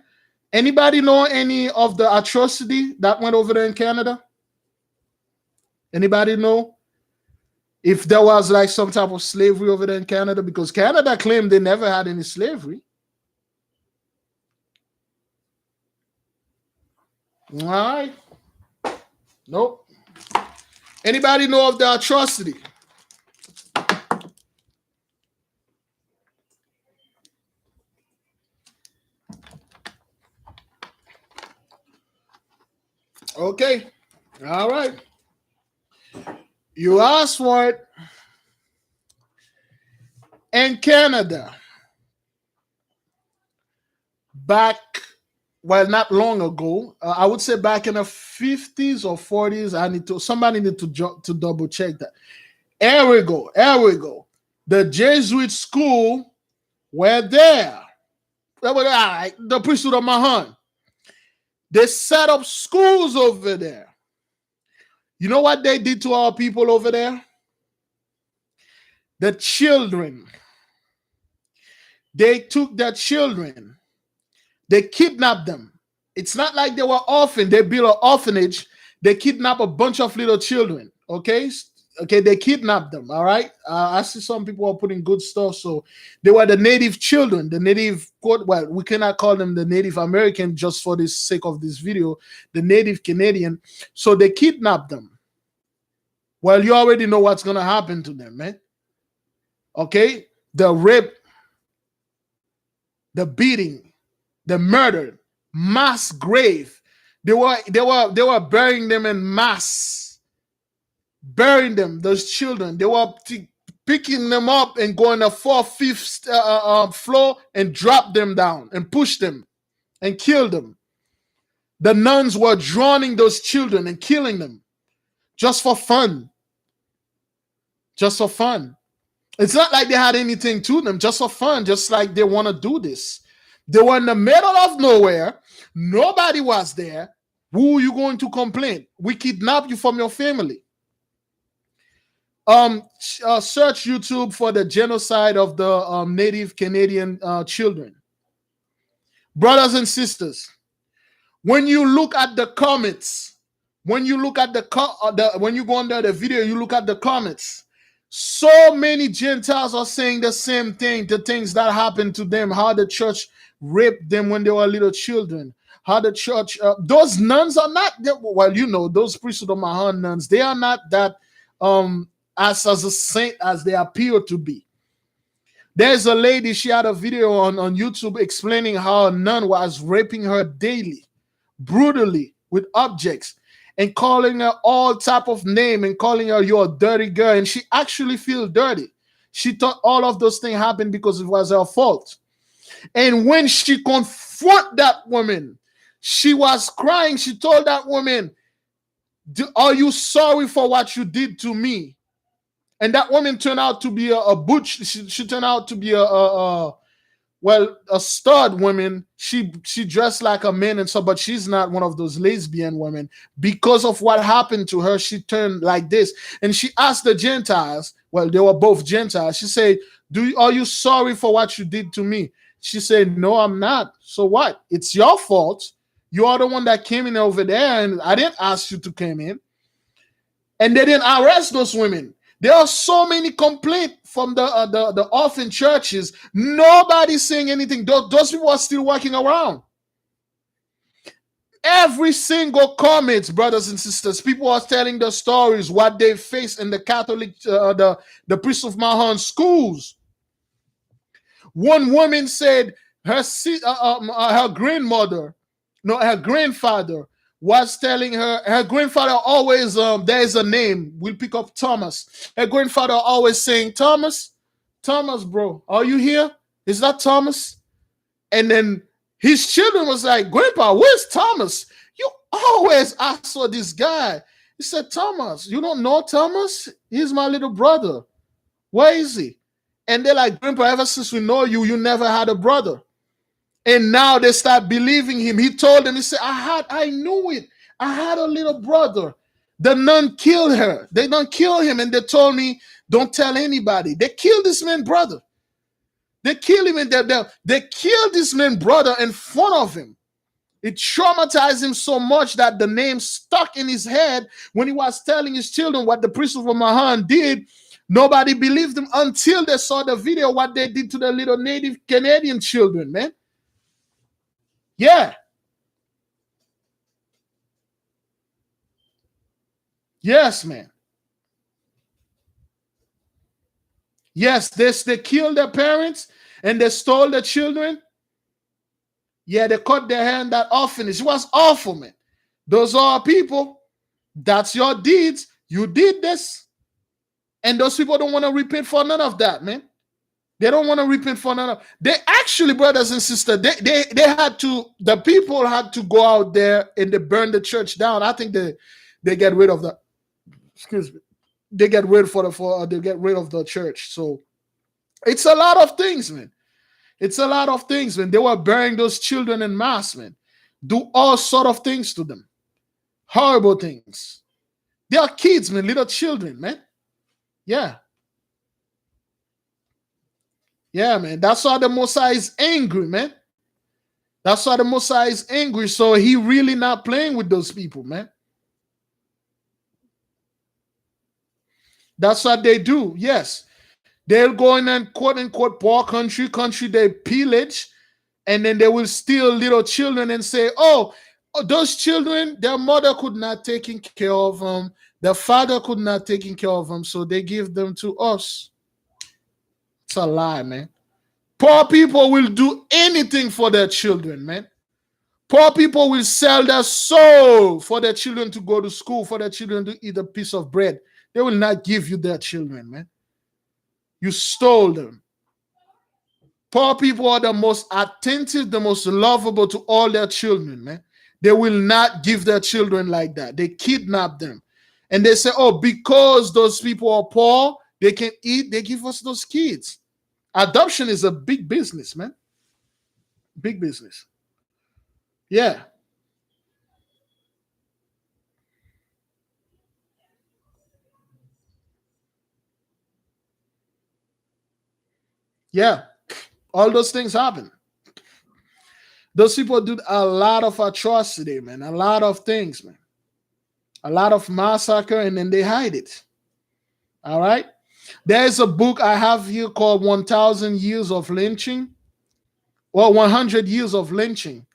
Anybody know any of the atrocity that went over there in Canada? Anybody know if there was like some type of slavery over there in Canada? Because Canada claimed they never had any slavery. All right. Nope. Anybody know of the atrocity? Okay. All right. You asked for it. In Canada, back, well, not long ago, I would say back in the 50s or 40s, somebody need to double check that. Here we go. Here we go. The Jesuit school were there. All right, the priesthood of Mahan. They set up schools over there. You know what they did to our people over there? The children. They took their children. They kidnapped them. It's not like they were orphaned. They built an orphanage. They kidnapped a bunch of little children. Okay? Okay, they kidnapped them. All right? I see some people are putting good stuff. So they were the native children, the native, well, we cannot call them the Native American just for the sake of this video, the native Canadian. So they kidnapped them. Well, you already know what's going to happen to them, man. Okay? The rape, the beating, the murder, mass grave. They were burying them in mass, burying them. Those children, they were picking them up and going to 4th, 5th floor and drop them down and push them and kill them. The nuns were drowning those children and killing them just for fun. Just for fun. It's not like they had anything to them, just for fun, just like they want to do this. They were in the middle of nowhere. Nobody was there. Who are you going to complain? We kidnapped you from your family. Search YouTube for the genocide of the Native Canadian children. Brothers and sisters, when you look at the comments, when you look at when you go under the video, you look at the comments. So many Gentiles are saying the same thing, the things that happened to them, how the church raped them when they were little children, how the church, those nuns are not, well, you know, those priesthood of Mahan nuns, they are not that as a saint as they appear to be. There's a lady, she had a video on YouTube explaining how a nun was raping her daily, brutally, with objects, and calling her all type of name and calling her, you're a dirty girl. And she actually feels dirty. She thought all of those things happened because it was her fault. And when she confronted that woman, she was crying. She told that woman, are you sorry for what you did to me? And that woman turned out to be a butch. She turned out to be a stud woman. She dressed like a man and so, but she's not one of those lesbian women. Because of what happened to her, she turned like this. And she asked the Gentiles, well, they were both Gentiles. She said, are you sorry for what you did to me? She said, no, I'm not. So what? It's your fault. You are the one that came in over there, and I didn't ask you to come in. And they didn't arrest those women. There are so many complaints from the orphan churches. Nobody's saying anything. Those people are still walking around. Every single comment, brothers and sisters, people are telling the stories, what they face in the Catholic, the Priest of Mahan schools. One woman said her grandfather was telling her grandfather always, there is a name, we'll pick up Thomas. Her grandfather always saying, Thomas, bro, are you here? Is that Thomas? And then his children was like, Grandpa, where's Thomas? Always I saw this guy. He said, Thomas, you don't know Thomas? He's my little brother. Where is he? And they're like, Grandpa, ever since we know you, you never had a brother. And now they start believing him. He told them, he said, I knew it. I had a little brother. The nun killed her. They don't kill him. And they told me, don't tell anybody. They killed this man's brother. They killed him and they killed this man's brother in front of him. It traumatized him so much that the name stuck in his head. When he was telling his children what the priest of Omaha did, nobody believed him until they saw the video, what they did to the little Native Canadian children, man. Yeah. Yes, man. Yes, they killed their parents and they stole their children. Yeah, they cut their hair in that orphanage. It was awful, man. Those are people. That's your deeds. You did this. And those people don't want to repent for none of that, man. They don't want to repent for none of. They actually, brothers and sisters, they had to. The people had to go out there and they burn the church down. I think they get rid of the. Excuse me. They get rid they get rid of the church. So it's a lot of things, man. It's a lot of things, man. They were burying those children in mass, man. Do all sort of things to them. Horrible things. They are kids, man, little children, man. Yeah. Yeah, man. That's why the Messiah is angry, man. That's why the Messiah is angry. So he really not playing with those people, man. That's what they do. Yes. They'll go in and quote unquote poor country, they pillage, and then they will steal little children and say, oh, those children, their mother could not taking care of them. The father could not taking care of them. So they give them to us. It's a lie, man. Poor people will do anything for their children, man. Poor people will sell their soul for their children to go to school, for their children to eat a piece of bread. They will not give you their children, man. You stole them. Poor people are the most attentive, the most lovable to all their children, man. They will not give their children like that. They kidnap them. And they say, oh, because those people are poor, they can eat, they give us those kids. Adoption is a big business, man. Big business. Yeah. Yeah. All those things happen. Those people do a lot of atrocity, man. A lot of things, man. A lot of massacre, and then they hide it. All right. There's a book I have here called 1,000 Years of Lynching. Well, 100 Years of Lynching.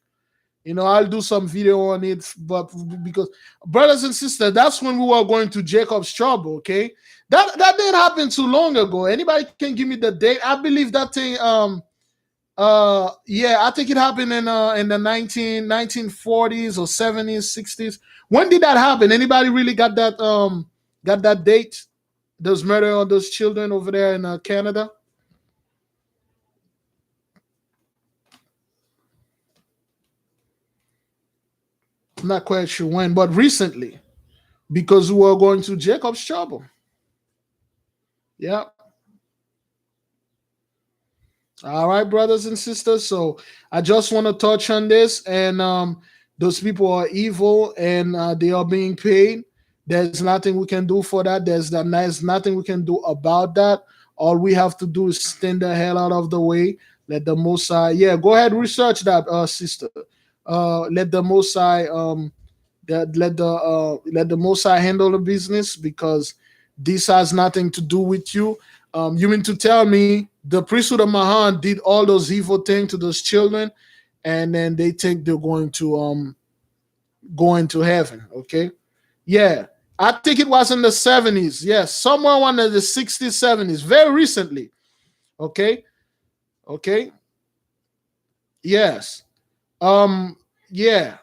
You know, I'll do some video on it, but because brothers and sisters, that's when we were going to Jacob's trouble. Okay, that didn't happen too long ago. Anybody can give me the date? I believe that thing. Yeah, I think it happened in the 1940s or 70s, 60s. When did that happen? Anybody really got that date? Those murder of those children over there in Canada. I'm not quite sure when, but recently, because we were going to Jacob's trouble. Yeah. All right, brothers and sisters. So I just want to touch on this, and those people are evil, and they are being paid. There's nothing we can do for that. There's nothing we can do about that. All we have to do is stand the hell out of the way. Let the Most High, yeah, go ahead, research that, sister. Let the Most High, let the Most High handle the business, because this has nothing to do with you. You mean to tell me the priesthood of Mahan did all those evil things to those children, and then they think they're going to heaven? Okay, yeah, I think it was in the 70s. Yes, somewhere in the 60s, 70s, very recently. Okay, okay, yes, yeah,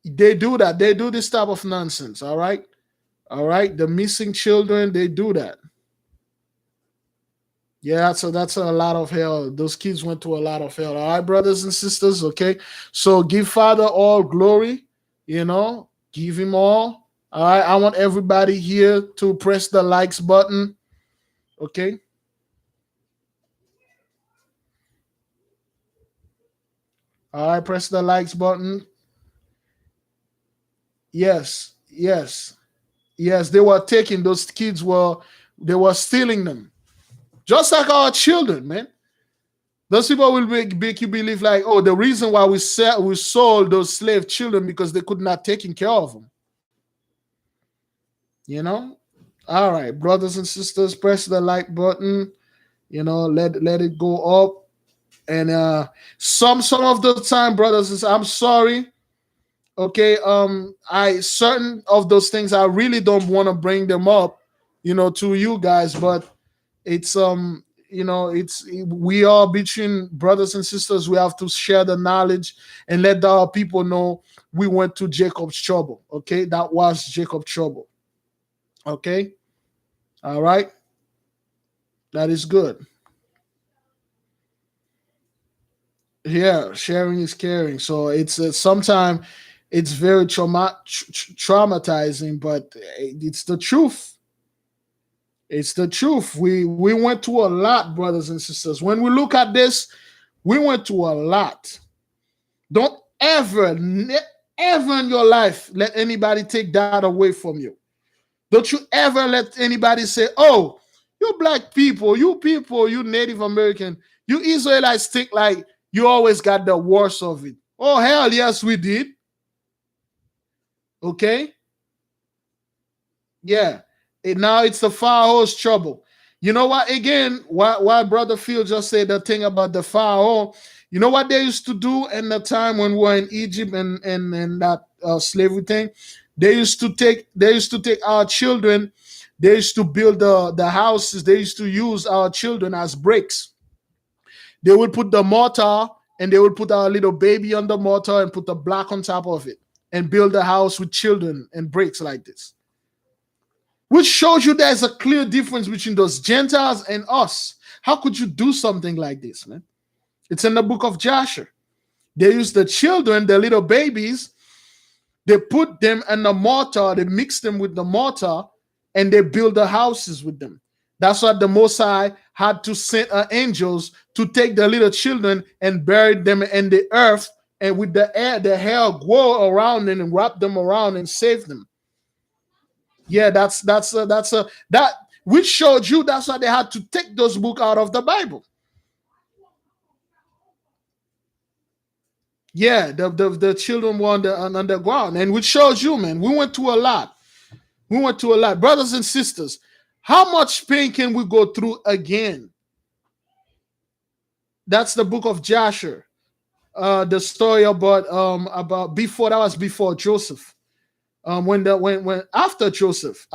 they do that. They do this type of nonsense. All right, all right. The missing children, they do that. Yeah, so that's a lot of hell. Those kids went to a lot of hell. All right, brothers and sisters. Okay, so give Father all glory. Give him all. All right. I want everybody here to press the likes button. Okay. All right. Press the likes button. Yes. Yes. Yes. They were taking those kids they were stealing them. Just like our children, man. Those people will make you believe like, oh, the reason why we sold those slave children because they could not taking care of them. You know? All right, brothers and sisters, press the like button. Let it go up. And some of the time, brothers and sisters, I'm sorry. Okay, I certain of those things I really don't want to bring them up, to you guys, but it's it's we are between brothers and sisters. We have to share the knowledge and let the people know we went to Jacob's trouble. Okay, that was Jacob's trouble. Okay, all right, that is good. Yeah, sharing is caring. So it's sometimes it's very traumatizing, but it's the truth. It's the truth. We went to a lot, brothers and sisters. When we look at this, we went to a lot. Don't ever in your life let anybody take that away from you. Don't you ever let anybody say, "Oh, you black people, you Native American, you Israelites think like you always got the worst of it." Oh hell, yes, we did. Okay, yeah. Now it's the Pharaoh's trouble. You know what? Again, why Brother Phil just said the thing about the Pharaoh. You know what they used to do in the time when we were in Egypt and that slavery thing? They used to take our children. They used to build the houses. They used to use our children as bricks. They would put the mortar and they would put our little baby on the mortar and put the block on top of it and build a house with children and bricks like this. Which shows you there's a clear difference between those Gentiles and us. How could you do something like this, man? It's in the book of Joshua. They use the children, the little babies, they put them in the mortar, they mix them with the mortar, and they build the houses with them. That's why the Most High had to send angels to take the little children and bury them in the earth, and with the hair grow around them and wrap them around and save them. Yeah, that which showed you that's why they had to take those books out of the Bible. Yeah, the children were on the ground, and which shows you, man, we went to a lot. We went to a lot, brothers and sisters. How much pain can we go through again? That's the book of Joshua. The story about before that was before Joseph. When after Joseph.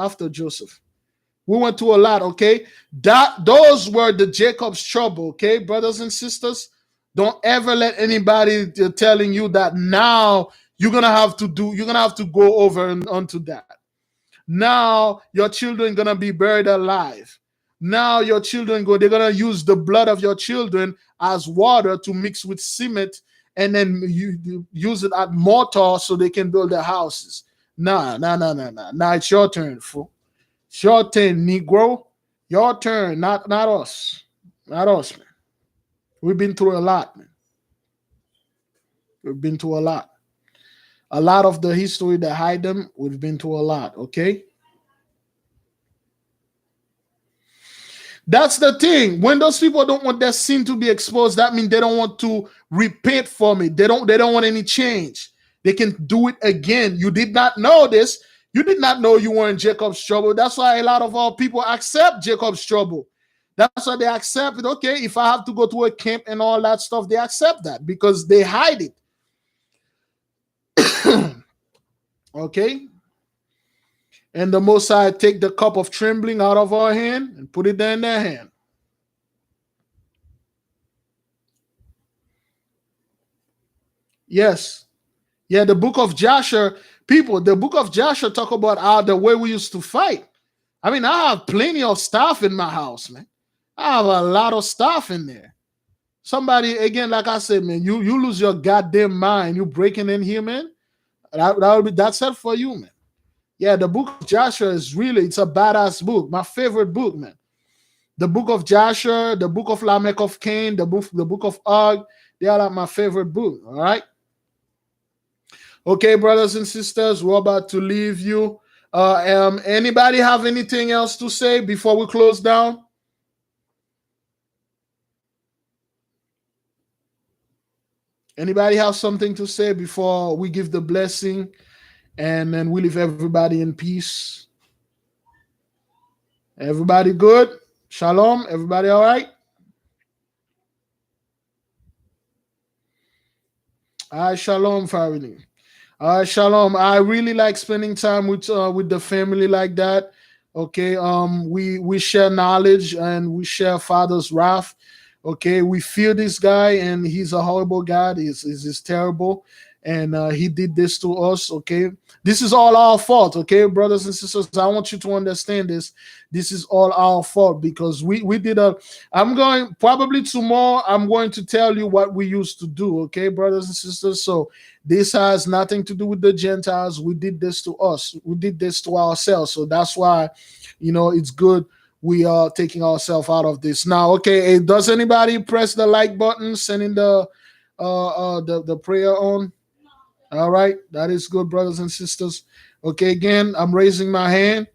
We went to a lot, okay? Those were the Jacob's trouble, okay, brothers and sisters? Don't ever let anybody telling you that now you're gonna have to go over and onto that. Now your children gonna be buried alive. Now your children they're gonna use the blood of your children as water to mix with cement and then you use it at mortar so they can build their houses. Nah. Now it's your turn, fool. It's your turn, Negro. Your turn, not us. Not us, man. We've been through a lot, man. We've been through a lot. A lot of the history that hide them, we've been through a lot, okay? That's the thing. When those people don't want their sin to be exposed, that means they don't want to repent from it. They don't want any change. They can do it again. You did not know this. You did not know you were in Jacob's trouble. That's why a lot of our people accept Jacob's trouble. That's why they accept it. Okay, if I have to go to a camp and all that stuff, they accept that because they hide it. Okay? And the Most High take the cup of trembling out of our hand and put it there in their hand. Yes. Yeah, the book of Joshua, the book of Joshua talk about the way we used to fight. I mean, I have plenty of stuff in my house, man. I have a lot of stuff in there. Somebody, again, like I said, man, you lose your goddamn mind. You breaking in here, man. That's it for you, man. Yeah, the book of Joshua is really, it's a badass book. My favorite book, man. The book of Joshua, the book of Lamech of Cain, the book of Og, they are like my favorite book. All right. Okay, brothers and sisters, we're about to leave you. Anybody have anything else to say before we close down? Anybody have something to say before we give the blessing and then we leave everybody in peace? Everybody good? Shalom. Everybody all right? All right, shalom, family. Shalom. I really like spending time with the family like that. Okay. We share knowledge and we share Father's wrath. Okay. We fear this guy and he's a horrible God. He's terrible, and he did this to us. Okay. This is all our fault. Okay, brothers and sisters. I want you to understand this. This is all our fault because we did a. I'm going probably tomorrow. I'm going to tell you what we used to do. Okay, brothers and sisters. So this has nothing to do with the Gentiles. We did this to us. We did this to ourselves. So that's why, it's good we are taking ourselves out of this. Now, okay, does anybody press the like button, sending the prayer on? All right, that is good, brothers and sisters. Okay, again, I'm raising my hand.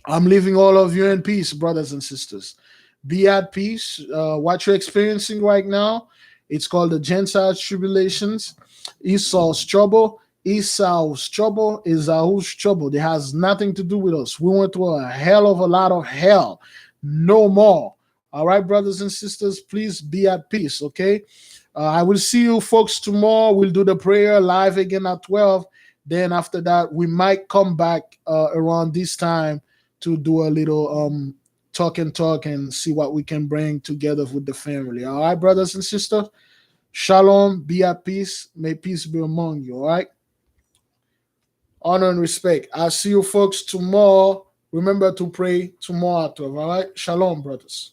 I'm leaving all of you in peace, brothers and sisters. Be at peace. What you're experiencing right now, it's called the Gentiles tribulations. Esau's trouble. Esau's trouble is Esau's trouble. It has nothing to do with us. We went through a hell of a lot of hell. No more. All right, brothers and sisters, please be at peace, okay? I will see you folks tomorrow. We'll do the prayer live again at 12. Then after that, we might come back around this time to do a little talk and see what we can bring together with the family. All right, brothers and sisters? Shalom, be at peace. May peace be among you, all right? Honor and respect. I'll see you folks tomorrow. Remember to pray tomorrow at 12, all right? Shalom, brothers.